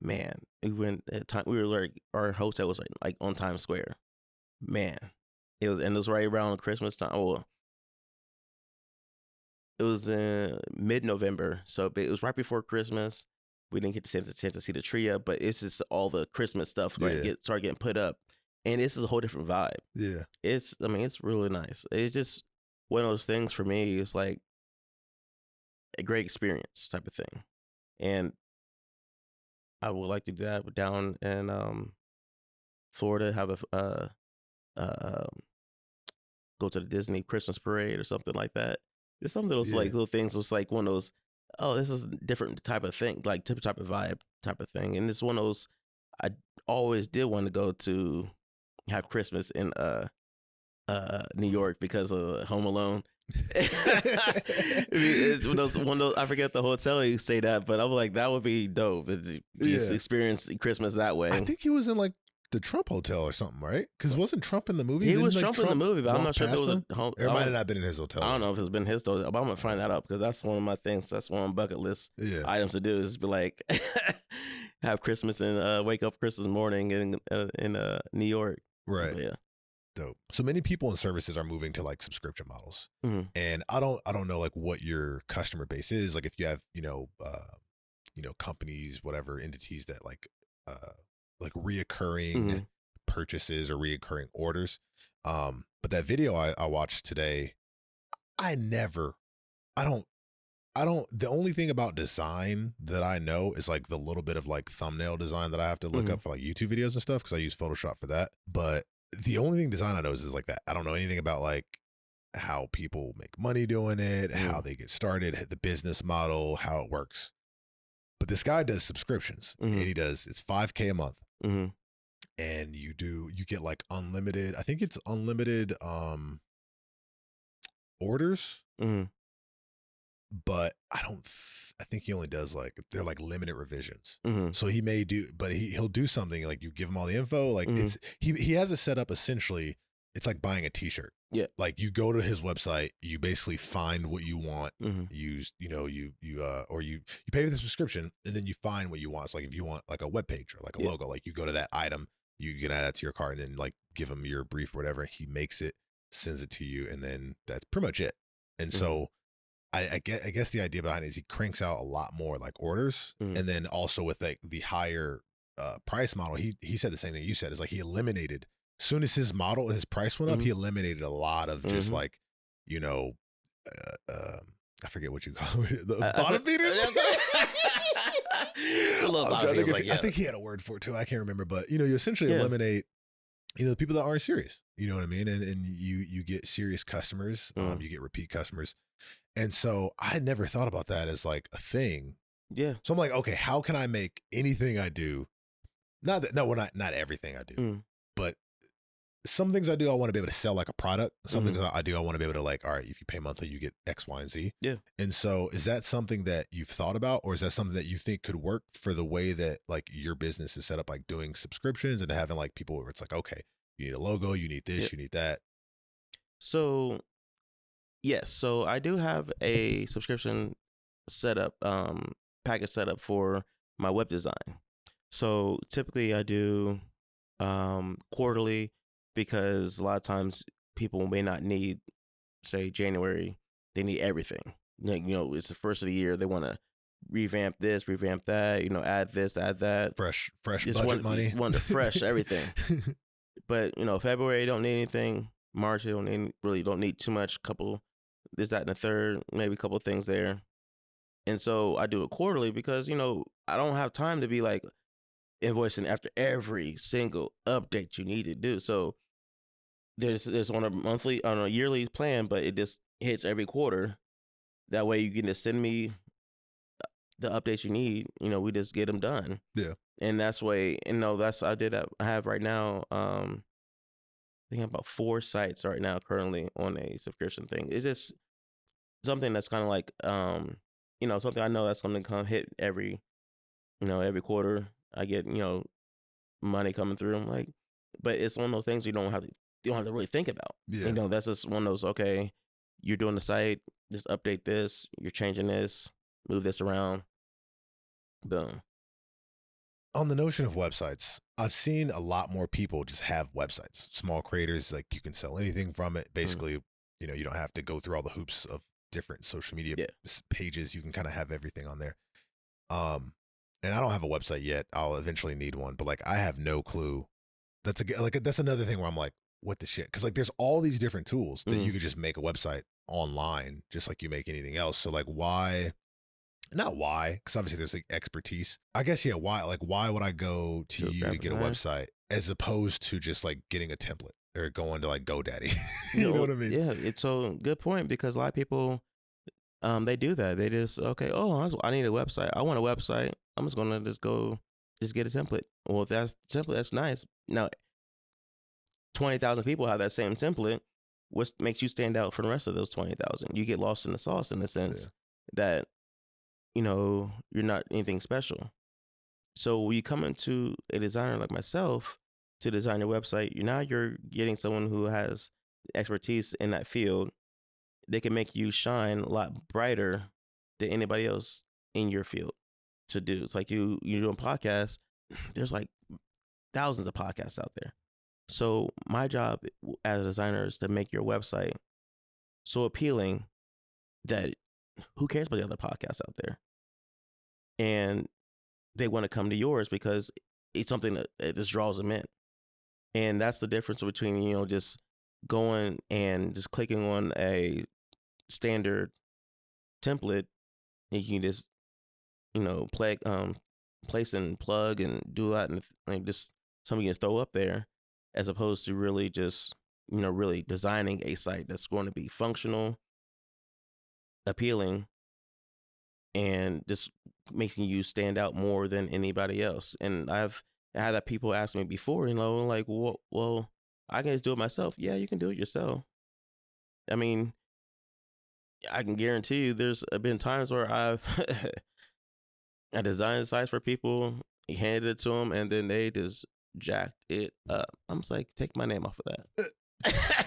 Man, we went at time. We were like, our hotel was like on Times Square. Man, it was right around Christmas time. Well, it was in mid-November, so it was right before Christmas. We didn't get the chance to see the tree up, but it's just all the Christmas stuff start getting put up, and this is a whole different vibe. Yeah, it's really nice. It's just one of those things for me. It's like a great experience type of thing, and I would like to do that down in Florida. Have go to the Disney Christmas parade or something like that. It's some of those like little things. Was like one of those. Oh, this is a different type of thing, like type of vibe type of thing. And it's one of those I always did want to go to have Christmas in New York because of Home Alone. It's one of those, I forget the hotel he stayed at, but I was like, that would be dope. Just experience Christmas that way. I think he was in like the Trump hotel or something, right? Because wasn't Trump in the movie? He was Trump in the movie, but I'm not sure if it was a home. It might have not been in his hotel. I don't know if it's been his hotel, but I'm gonna find that out because that's one of my things. That's one of my bucket list items to do is be like have Christmas and wake up Christmas morning in New York. Right. But yeah. Dope. So many people in services are moving to like subscription models, and I don't know like what your customer base is. Like if you have companies, whatever entities that like reoccurring purchases or reoccurring orders. But that video I watched today, the only thing about design that I know is like the little bit of like thumbnail design that I have to look up for like YouTube videos and stuff because I use Photoshop for that. But the only thing design I know is like that. I don't know anything about like how people make money doing it, how they get started, the business model, how it works. But this guy does subscriptions and it's $5K a month. And you get like unlimited, I think it's unlimited orders. But I think he only does like, they're like limited revisions. So he may do, but he'll do something like you give him all the info. Like he has it set up essentially. It's like buying a t-shirt. Yeah. Like you go to his website, you basically find what you want. You pay for the subscription and then you find what you want. So like if you want like a web page or like a logo, like you go to that item, you can add that to your cart and then like give him your brief or whatever. He makes it. sends it to you, and then that's pretty much it. And Mhm. so I guess the idea behind it is he cranks out a lot more like orders, Mhm. and then also with like the higher price model, he said the same thing you said. Is like he eliminated, as soon as his price went up, he eliminated a lot of just Mhm. like, you know, I forget what you call it, the I bottom said- feeders. The little I'm bottom trying to feeders, think like, I yeah. think he had a word for it too. I can't remember, but you know, you essentially Yeah. eliminate, you know, the people that aren't serious. You know what I mean? And you get serious customers. You get repeat customers. And so I had never thought about that as like a thing. Yeah. So I'm like, okay, how can I make anything I do? Not everything I do, Mm. but some things I do, I want to be able to sell like a product. Some Mhm. things I do, I want to be able to like, all right, if you pay monthly, you get X, Y, and Z. Yeah. And so is that something that you've thought about, or is that something that you think could work for the way that like your business is set up, like doing subscriptions and having like people where it's like, okay, you need a logo, you need this, Yeah. you need that. So yes, so I do have a subscription setup, package setup for my web design. So typically I do quarterly, because a lot of times people may not need, say, January, they need everything. Like, you know, it's the first of the year, they want to revamp this, revamp that, you know, add this, add that. Fresh Just budget money. want the fresh everything. But you know, February they don't need anything. March they don't need too much. Couple this, that, and the third, maybe a couple things there. And so I do it quarterly because, you know, I don't have time to be like invoicing after every single update you need to do. So there's on a yearly plan, but it just hits every quarter. That way you can just send me the updates you need. You know, we just get them done. Yeah. And that's way, you know, I have right now, I think about 4 sites right now currently on a subscription thing. It's just something that's kind of like, you know, something I know that's going to come hit every quarter. I get, you know, money coming through. I'm like, but it's one of those things you don't have to really think about. Yeah. You know, that's just one of those, okay, you're doing the site, just update this, you're changing this, move this around. Boom. On the notion of websites, I've seen a lot more people just have websites. Small creators, like you can sell anything from it. Basically, you know, you don't have to go through all the hoops of different social media pages. You can kind of have everything on there. And I don't have a website yet. I'll eventually need one, but like I have no clue. That's another thing where I'm like, what the shit? Because like there's all these different tools that you could just make a website online, just like you make anything else. So like why? Not why, because obviously there's like expertise. I guess yeah. Why? Like why would I go to you to get a website as opposed to just like getting a template or going to like GoDaddy? You know what I mean? Yeah, it's a good point, because a lot of people, they do that. They just, okay, I need a website. I want a website. I'm just gonna just get a template. Well, if that's the template, that's nice. Now, 20,000 people have that same template. What makes you stand out from the rest of those 20,000? You get lost in the sauce in the sense that, you know, you're not anything special. So when you come into a designer like myself to design your website, you're getting someone who has expertise in that field. They can make you shine a lot brighter than anybody else in your field to do. It's like you doing podcasts. There's like thousands of podcasts out there. So my job as a designer is to make your website so appealing that who cares about the other podcasts out there? And they want to come to yours because it's something that just draws them in. And that's the difference between, you know, just going and just clicking on a standard template. You can just, you know, place and plug and do that, and like just something you can throw up there, as opposed to really just, you know, really designing a site that's going to be functional, appealing, and just making you stand out more than anybody else. And I've had that people ask me before, you know, like, well, I can just do it myself. Yeah, you can do it yourself. I mean, I can guarantee you there's been times where I designed sites for people, handed it to them, and then they just jacked it up. I'm just like, take my name off of that.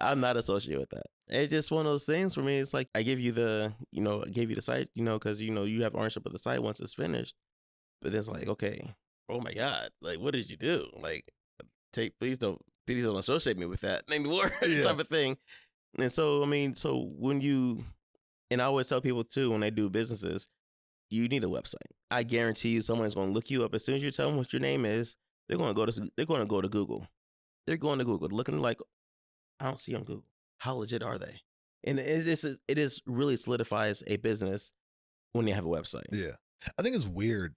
I'm not associated with that. It's just one of those things for me. It's like I gave you the site, you know, because, you know, you have ownership of the site once it's finished. But it's like, okay, oh my God, like, what did you do? Like, please don't Please don't associate me with that anymore, Yeah. type of thing. And so, I mean, so when you, and I always tell people too, when they do businesses, you need a website. I guarantee you someone's going to look you up. As soon as you tell them what your name is, they're going to go to Google. They're going to Google looking like, I don't see on Google. How legit are they? And it is really solidifies a business when you have a website. Yeah. I think it's weird.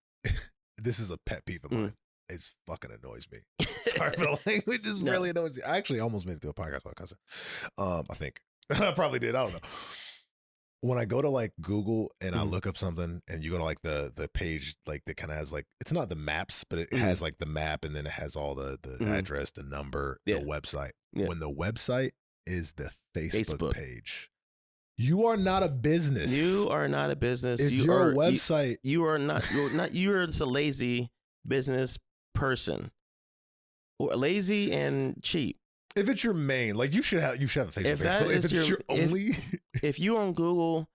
This is a pet peeve of mine. It fucking annoys me. Sorry for the language. It just really annoys me. I actually almost made it to a podcast with my cousin. I think. I probably did. I don't know. When I go to like Google and I look up something and you go to like the page, like that kind of has like, it's not the maps, but it has like the map and then it has all the address, the number, the website. Yeah. When the website is the Facebook page, you are not a business. You are not a business. If you're a website. You're just a lazy business person, or lazy and cheap. If it's your main, like you should have a Facebook page. But if it's your only, if you on Google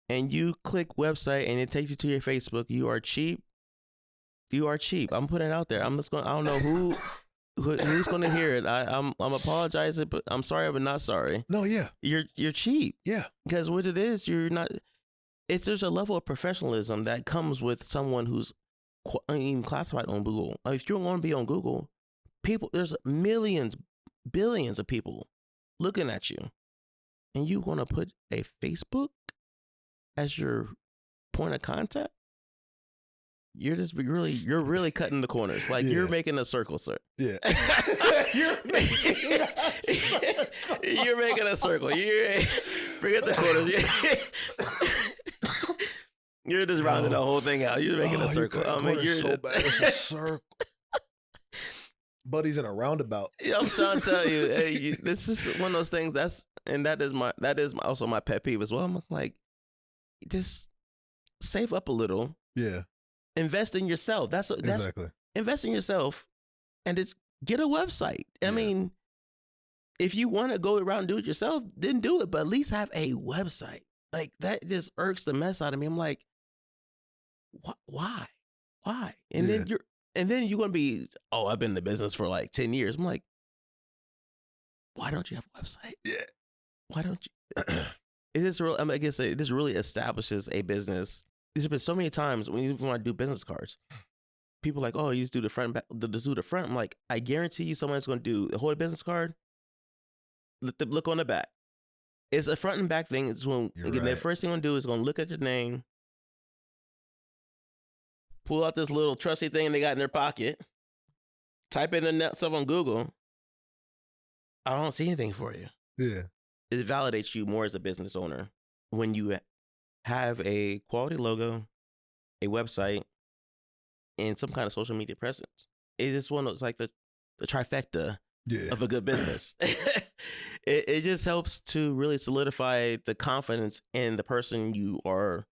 and you click website and it takes you to your Facebook, you are cheap. You are cheap. I'm putting it out there. I don't know who's going to hear it. I'm apologizing, but I'm sorry, but not sorry. No, yeah, you're cheap. Yeah, because what it is, you're not. There's a level of professionalism that comes with someone who's even classified on Google. If you're going to be on Google, there's millions, billions of people looking at you, and you want to put a Facebook as your point of contact. You're cutting the corners. Like you're making a circle, sir. Yeah. You're making a circle. Forget the corners. You're just rounding the whole thing out. You're making a circle. I mean, you're so bad. It's a circle. Buddy's in a roundabout. I'm trying to tell you, this is one of those things. That is also my pet peeve as well. I'm like, just save up a little. Yeah. Invest in yourself. That's exactly. Invest in yourself, and just get a website. I mean, if you want to go around and do it yourself, then do it. But at least have a website. Like that just irks the mess out of me. I'm like, why? And then you're gonna be, I've been in the business for like 10 years. I'm like, why don't you have a website? Yeah. Why don't you? It just really, I guess it just really establishes a business. There's been so many times when you want to do business cards, people are like, you just do the front, just do the front. I'm like, I guarantee you, someone's going to do the whole business card. Look on the back. It's a front and back thing. It's when the first thing I'm gonna do is gonna look at your name, pull out this little trusty thing they got in their pocket, type in their stuff on Google. I don't see anything for you. Yeah, it validates you more as a business owner when you have a quality logo, a website, and some kind of social media presence. It is one of those, like the trifecta of a good business. It just helps to really solidify the confidence in the person you are,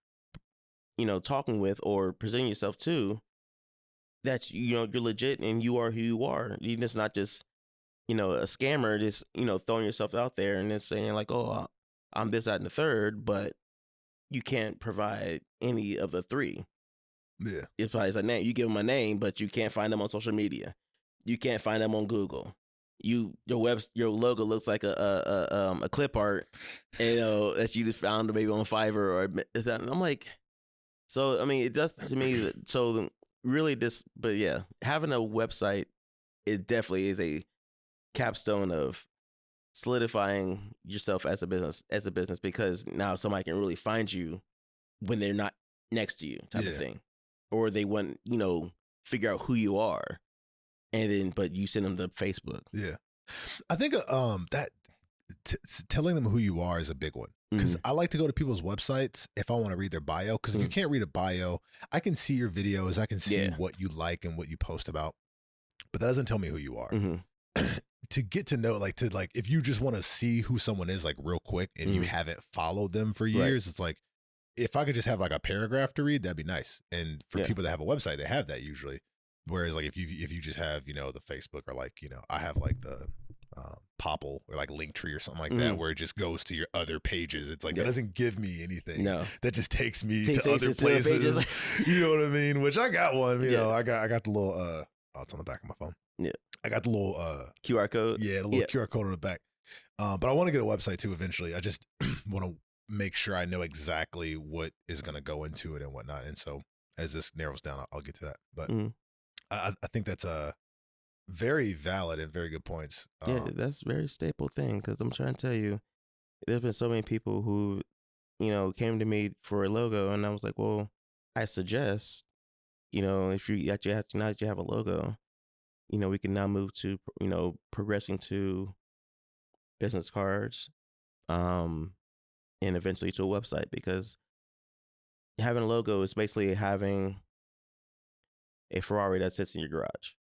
talking with or presenting yourself to, that, you're legit and you are who you are. You're just not just, a scammer, just, throwing yourself out there and then saying like, I'm this, that, and the third, but you can't provide any of the three. Yeah. It's probably a name. You give them a name, but you can't find them on social media. You can't find them on Google. Your logo looks like a clip art, that you just found maybe on Fiverr or is that? I'm like, so I mean, it does to me. So really, but yeah, having a website definitely is a capstone of solidifying yourself as a business, because now somebody can really find you when they're not next to you, type of thing, or they want figure out who you are. And then, but you send them to Facebook. Yeah, I think that telling them who you are is a big one, because I like to go to people's websites if I want to read their bio. Because if you can't read a bio, I can see your videos, I can see what you like and what you post about, but that doesn't tell me who you are. To get to know, if you just want to see who someone is, like real quick, and you haven't followed them for years, it's like, if I could just have like a paragraph to read, that'd be nice. And for people that have a website, they have that usually. Whereas like if you just have, the Facebook, or like, I have like the Popple or like Linktree or something like that, where it just goes to your other pages. It's like, that doesn't give me anything. No. That just takes me to other places. You know what I mean? Which I got one, I got the little, it's on the back of my phone. Yeah. I got the little QR code. Yeah, the little QR code on the back. But I want to get a website too eventually. I just want to make sure I know exactly what is going to go into it and whatnot. And so as this narrows down, I'll get to that. But I think that's a very valid and very good points. Yeah, that's a very staple thing, because I'm trying to tell you, there's been so many people who, came to me for a logo, and I was like, well, I suggest, if you actually have, now that you have a logo, we can now move to, progressing to business cards, and eventually to a website, because having a logo is basically having a Ferrari that sits in your garage.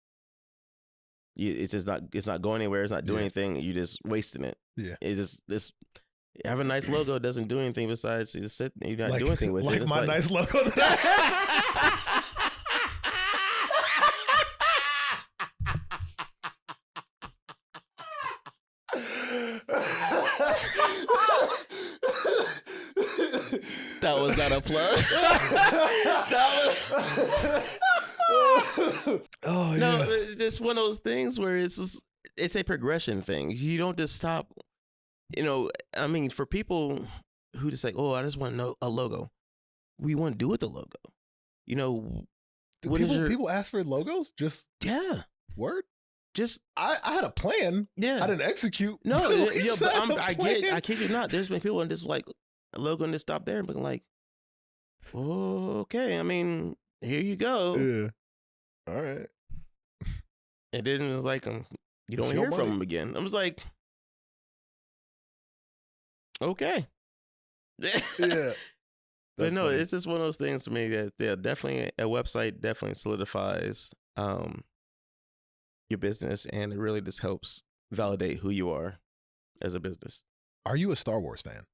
It's not going anywhere. It's not doing anything. You're just wasting it. Yeah. It's just this. Have a nice logo doesn't do anything besides you just sit. You're not doing anything with it. Like my nice logo. That was not a plug. Oh, no, yeah. it's just one of those things where it's a progression thing. You don't just stop. I mean, for people who just like, oh, I just want to know a logo. We want to do with the logo. People ask for logos? Just word? Just I had a plan. Yeah, I didn't execute. No, but I kid you not. There's been people and just like a logo and just stop there and be like, oh, okay. I mean, here you go. Yeah. All right. And then it was like, you don't hear from them again. I was like, okay. Yeah. But no, it's just one of those things for me that definitely a website definitely solidifies your business, and it really just helps validate who you are as a business. Are you a Star Wars fan?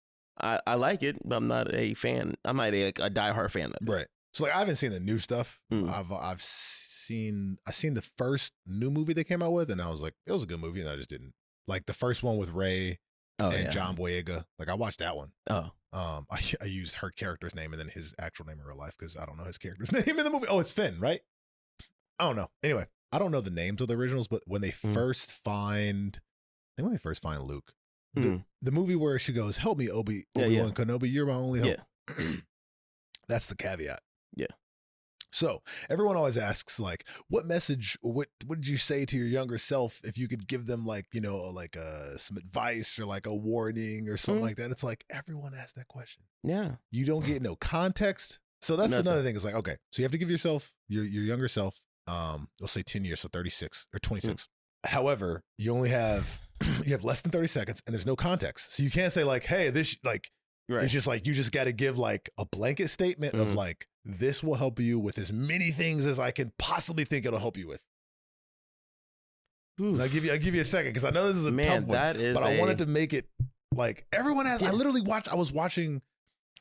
I like it, but I'm not a fan. I'm not a diehard fan of it. Right. So I haven't seen the new stuff. I've seen the first new movie they came out with, and I was like, it was a good movie, and I just didn't like the first one with Rey and John Boyega. Like I watched that one. Oh. I used her character's name and then his actual name in real life because I don't know his character's name in the movie. Oh, it's Finn, right? I don't know. Anyway, I don't know the names of the originals, but when they first find Luke, the movie where she goes, "Help me, Obi-Wan Kenobi, you're my only hope." Yeah. That's the caveat. Yeah. So everyone always asks, like, what message, what did you say to your younger self if you could give them, like, some advice or like a warning or something like that? It's like everyone asks that question. Yeah. You don't get no context. So that's another thing. It's like, okay, so you have to give yourself, your younger self, let's say 10 years, so 36 or 26. However, you only have, you have less than 30 seconds and there's no context. So you can't say like, hey, this, like, it's just like, you just got to give like a blanket statement of like, this will help you with as many things as I can possibly think it'll help you with. And I'll give you a second because I know this is a tough one, but I wanted to make it like everyone has. I literally watched. I was trying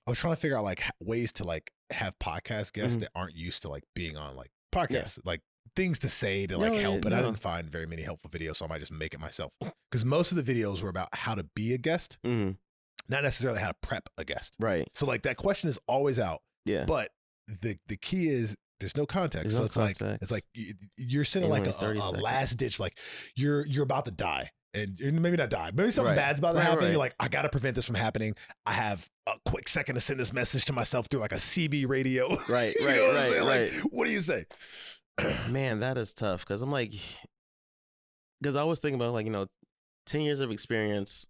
to figure out like ways to like have podcast guests that aren't used to like being on like podcasts, like things to say to like help. But I didn't find very many helpful videos, so I might just make it myself. Because most of the videos were about how to be a guest, not necessarily how to prep a guest. Right. So like that question is always out. Yeah. But the key is there's no context. So it's like you're sitting like a last ditch, like you're about to die. And maybe not die. Maybe something bad's about to happen. You're like, I got to prevent this from happening. I have a quick second to send this message to myself through like a CB radio. Right. Like, what do you say? Man, that is tough. Cause I'm like, I was thinking about like, 10 years of experience.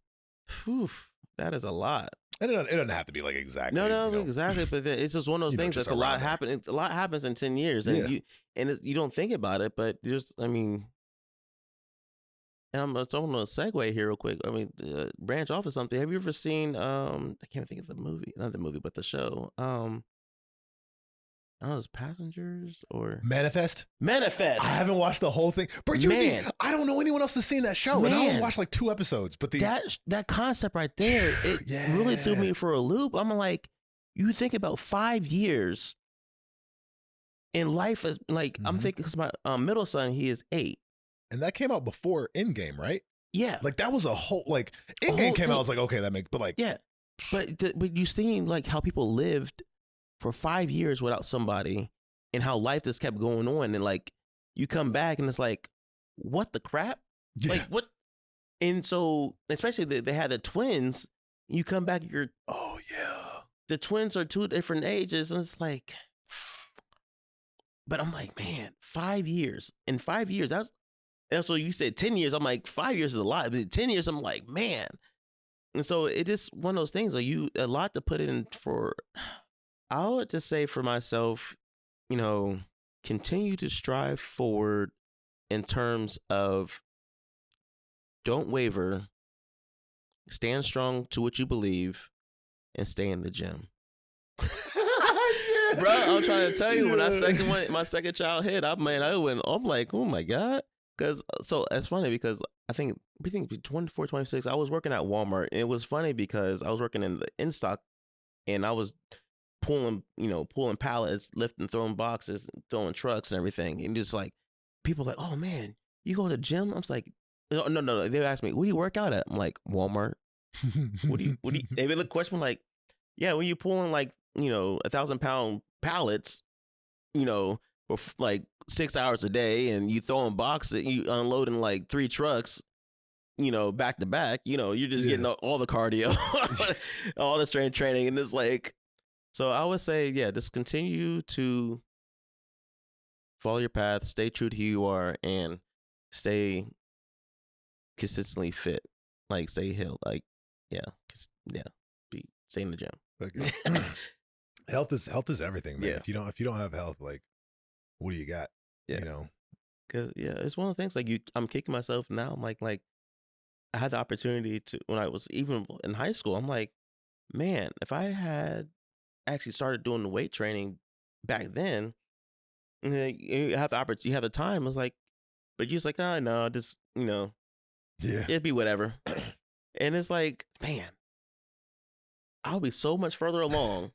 Whew, that is a lot. And it doesn't have to be like exactly. No, exactly. But it's just one of those things that's a lot happening. A lot happens in 10 years, and you don't think about it. But there's, and I'm going to segue here real quick. I mean, branch off of something. Have you ever seen? I can't think of the movie, not the movie, but the show. I don't know, it's Passengers or Manifest. I haven't watched the whole thing, but I don't know anyone else that's seen that show, and I only watched like 2 episodes. But that concept right there, it really threw me for a loop. I'm like, you think about 5 years in life is like I'm thinking because my middle son, he is 8, and that came out before Endgame, right? Yeah, like that was a whole like Endgame came out. I was like, okay, that makes, but like but you seen like how people lived for 5 years without somebody, and how life just kept going on, and like you come back and it's like, what the crap? Yeah. Like what? And so, especially they had the twins. You come back, Oh yeah. the twins are 2 different ages, and it's like, but I'm like, man, 5 years. In 5 years, and so you said 10 years. I'm like, 5 years is a lot. But 10 years, I'm like, man. And so it is one of those things. Like a lot to put in for. I would just say for myself, continue to strive forward in terms of don't waver, stand strong to what you believe, and stay in the gym. Bro, I'm trying to tell you, when my second child hit, I'm like, oh my God. Because so it's funny because I think 24, 26, I was working at Walmart, and it was funny because I was working in the in stock, and I was pulling pallets, lifting, throwing boxes, throwing trucks and everything. And just like people like, oh man, you go to the gym? I was like, no. They asked me, what do you work out at? I'm like, Walmart. What do you they look question like, yeah, when you pulling like, 1,000-pound pallets, for like 6 hours a day, and you throwing boxes, you unloading like 3 trucks, back to back, you're just getting all the cardio, all the strength training. And it's like, so I would say, yeah, just continue to follow your path, stay true to who you are, and stay consistently fit. Like stay healed. Like, stay in the gym. Like, health is everything, man. Yeah. If you don't have health, like, what do you got? Yeah. Because it's one of the things like I'm kicking myself now. I'm like I had the opportunity to, when I was even in high school, I'm like, man, if I had actually started doing the weight training back then, you have the opportunity, you have the time. I was like, but you're just like, oh no, just it'd be whatever. And it's like, man, I'll be so much further along.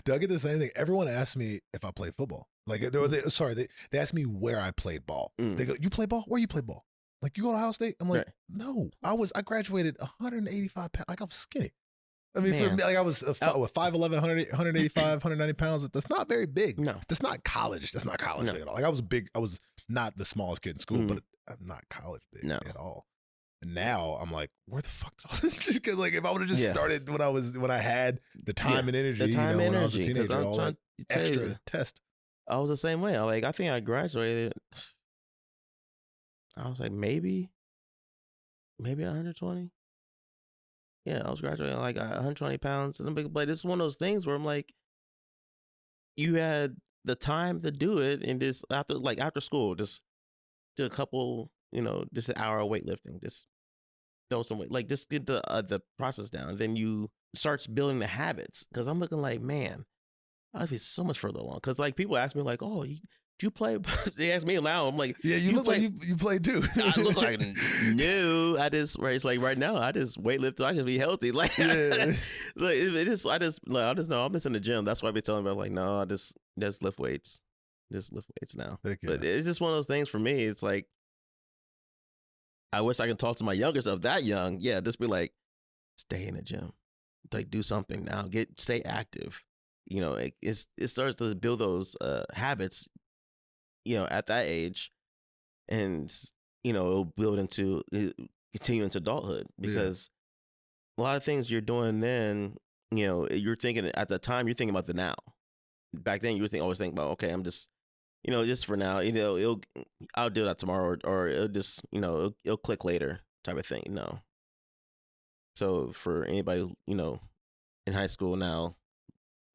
Do I get the same thing? Everyone asks me if I play football. Like, they ask me where I played ball. They go, you play ball? Where you play ball? Like, you go to Ohio State? I'm like, no. I graduated 185 pounds. Like, I was skinny. I mean, for me, like, I was 5'11", 185, 190 pounds. That's not very big. No. That's not college. That's not college big at all. Like, I was big. I was not the smallest kid in school, but I'm not college big at all. And now I'm like, where the fuck did all this shit go? Like, if I would have just started when I had the time and energy, when I was a teenager, all that extra test. I was the same way. I think I graduated. I was like, maybe 120. Yeah, I was graduating like 120 pounds. And but it's one of those things where I'm like, you had the time to do it, and just after school, just do a couple, just an hour of weightlifting, just throw some weight, like just get the process down. And then you start building the habits. Because I'm looking like, man, I'd be so much further along. Because like people ask me like, oh, do you play? They ask me now. I'm like, yeah, you look like you play too. I look like no. It's like right now I just weightlift. I can be healthy. Like, like it is. I just know I'm just in the gym. That's why I be telling them like, no, I just lift weights. Just lift weights now. But it's just one of those things for me. It's like, I wish I could talk to my younger self that young. Yeah, just be like, stay in the gym. Like, do something now. Stay active. It starts to build those habits, at that age, and it'll continue into adulthood, because a lot of things you're doing then, you're thinking at the time, you're thinking about the now. Back then, you were always thinking about, okay, I'm just, just for now, I'll do that tomorrow, or it'll just, it'll click later type of thing. No. So for anybody, in high school now,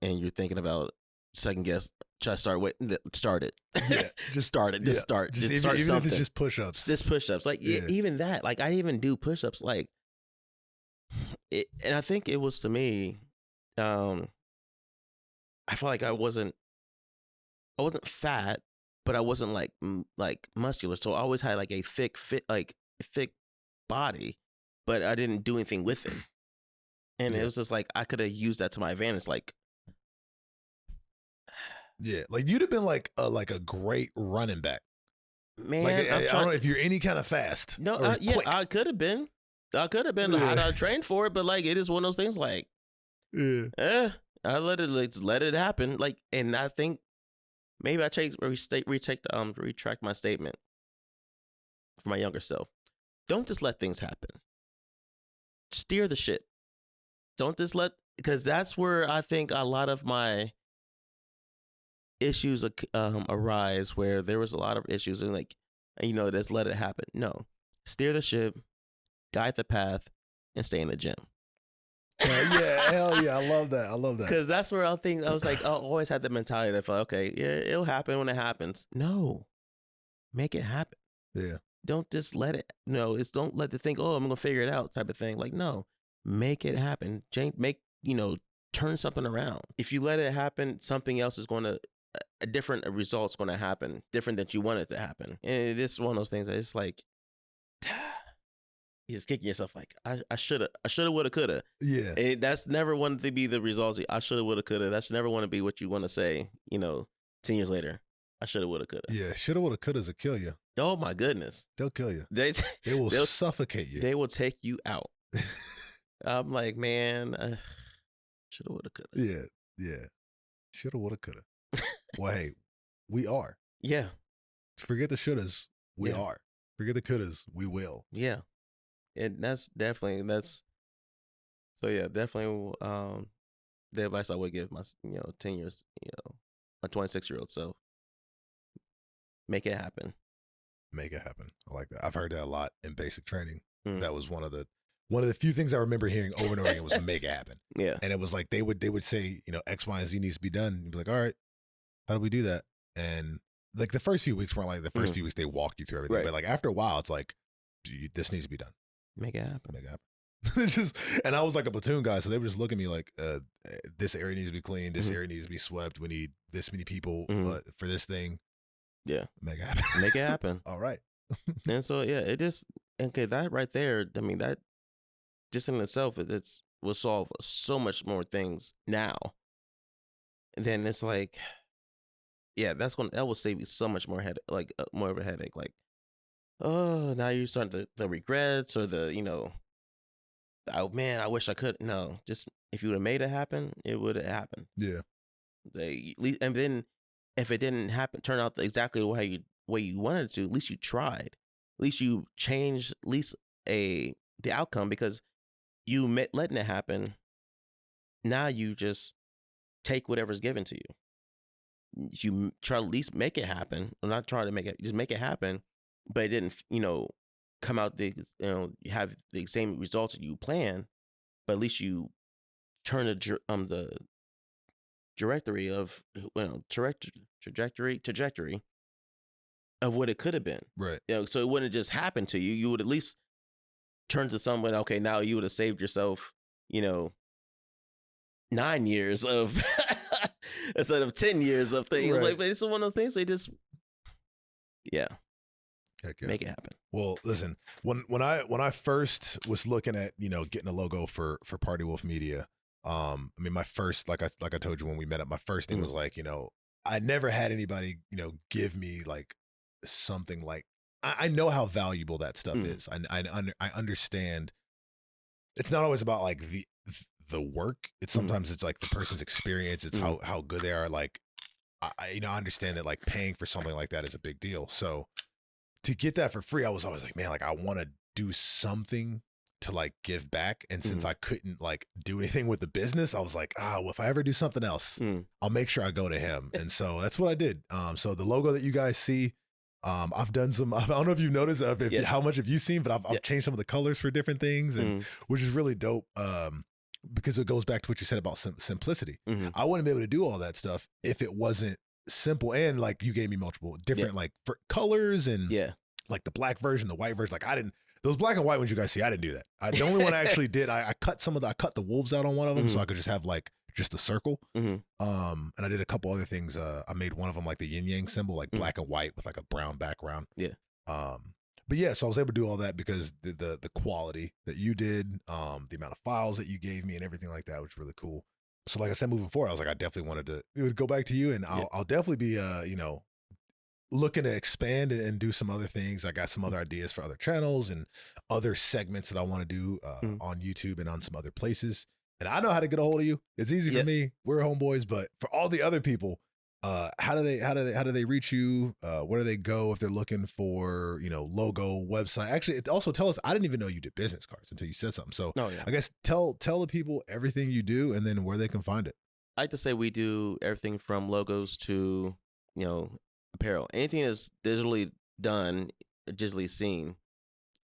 and you're thinking about second guess, try to start it. Yeah, just start it. Just start. Just start even something. If it's just push-ups. Just push-ups. Like even that. Like I didn't even do push-ups. Like and I think it was to me. I felt like I wasn't fat, but I wasn't like muscular. So I always had like a thick body, but I didn't do anything with it. And it was just like I could have used that to my advantage. Like. Yeah, like you'd have been like a great running back. Man, like, I don't know if you're any kind of fast. No, quick. I could have been. I trained for it, but like it is one of those things. Like, I let it happen. Like, and I think maybe I retract my statement. for my younger self, don't just let things happen. Steer the ship. Don't just because that's where I think a lot of my issues arise, where there was a lot of issues and just let it happen. No, steer the ship, guide the path, and stay in the gym. Hell yeah, I love that. Because that's where I was like, I always had the mentality that, okay, yeah, it'll happen when it happens. No, make it happen. Yeah. Don't just let it. No, don't let the think, oh, I'm gonna figure it out type of thing. Like, no, make it happen. Turn something around. If you let it happen, something else is going to, a different result's going to happen, different than you want it to happen. And it is one of those things that it's like, you're just kicking yourself like, I shoulda, woulda, coulda. Yeah. And that's never wanted to be the results. I shoulda, woulda, coulda. That's never want to be what you want to say, 10 years later. I shoulda, woulda, coulda. Yeah, shoulda, woulda, couldas will kill you. Oh my goodness. They'll kill you. They'll suffocate you. They will take you out. I'm like, man, shoulda, woulda, coulda. Yeah. Shoulda, woulda, coulda. Well, hey, we are. Yeah. Forget the shouldas. We are. Forget the couldas. We will. Yeah. And definitely the advice I would give my 10 years, my 26-year-old self. Make it happen. Make it happen. I like that. I've heard that a lot in basic training. Mm. That was one of the few things I remember hearing over and over again was make it happen. Yeah. And it was like they would say, X, Y, and Z needs to be done. You'd be like, all right, how do we do that? And like the first few weeks weren't like the first few weeks they walked you through everything. Right. But like after a while, it's like, this needs to be done. Make it happen. Make it happen. And I was like a platoon guy, so they would just look at me like, this area needs to be clean. This area needs to be swept. We need this many people for this thing. Yeah. Make it happen. Make it happen. All right. And so, it just, okay, that right there, I mean, that just in itself, will solve so much more things now. And then it's like, yeah, that will save you so much more more of a headache. Like, oh, now you're starting the regrets or oh man, I wish I could. No, just if you would have made it happen, it would have happened. Yeah. And then if it didn't turn out exactly the way you wanted it to, at least you tried. At least you changed the outcome, because you letting it happen. Now you just take whatever's given to you. You try to at least make it happen. Or not try to make it, just make it happen. But it didn't, come out you have the same results that you planned. But at least you turn the trajectory of trajectory of what it could have been. Right. So it wouldn't just happen to you. You would at least turn to someone. Okay, now you would have saved yourself, 9 years of instead of 10 years of things. Right. Like, but it's one of those things. They just, Heck yeah. Make it happen. Well, listen, when I first was looking at getting a logo for Party Wolf Media, I mean, my first, like I told you when we met up, my first thing was like, I never had anybody give me like something like, I know how valuable that stuff is. I understand. It's not always about like the work. It's sometimes it's like the person's experience. It's how good they are. Like, I understand that like paying for something like that is a big deal. So to get that for free, I was always like, man, like I want to do something to like give back. And since I couldn't like do anything with the business, I was like, well, if I ever do something else, I'll make sure I go to him. And so that's what I did. So the logo that you guys see, I've done some, I don't know if you've noticed how much have you seen, but I've changed some of the colors for different things, and which is really dope. Because it goes back to what you said about simplicity. I wouldn't be able to do all that stuff if it wasn't simple. And like you gave me multiple different like for colors and like the black version, the white version. Like those black and white ones you guys see, I didn't do that. The only one I actually did, I cut I cut the wolves out on one of them so I could just have like just the circle. And I did a couple other things. I made one of them like the yin yang symbol, like black and white with like a brown background. But yeah, so I was able to do all that because the quality that you did, the amount of files that you gave me and everything like that was really cool. So like I said, moving forward, I was like, I definitely wanted to go back to you, and I'll definitely be, looking to expand and do some other things. I got some other ideas for other channels and other segments that I want to do on YouTube and on some other places. And I know how to get a hold of you. It's easy for me. We're homeboys, but for all the other people, How do they reach you? Where do they go if they're looking for, logo, website? Actually, it also tell us, I didn't even know you did business cards until you said something. So Yeah. I guess tell the people everything you do and then where they can find it. I like to say we do everything from logos to, apparel. Anything that's digitally done, digitally seen,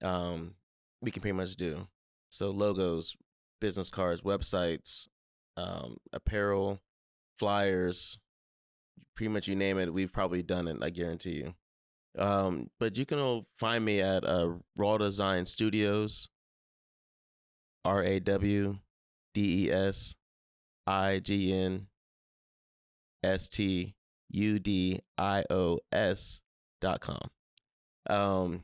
we can pretty much do. So logos, business cards, websites, apparel, flyers, pretty much you name it, we've probably done it, I guarantee you. But you can find me at Raw Design Studios, RAWDESIGNSTUDIOS.com. My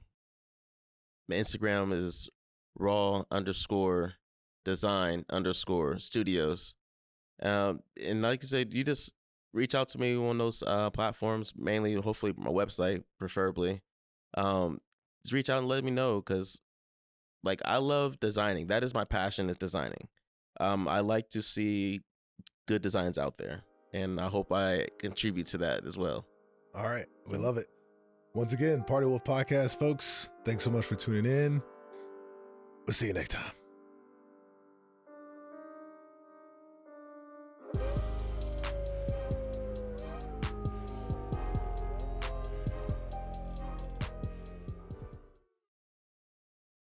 Instagram is raw_design_studios. And like I said, you just reach out to me on those platforms, mainly, hopefully, my website, preferably. Just reach out and let me know, because, like, I love designing. That is my passion, is designing. I like to see good designs out there, and I hope I contribute to that as well. All right. We love it. Once again, Party Wolf Podcast, folks. Thanks so much for tuning in. We'll see you next time.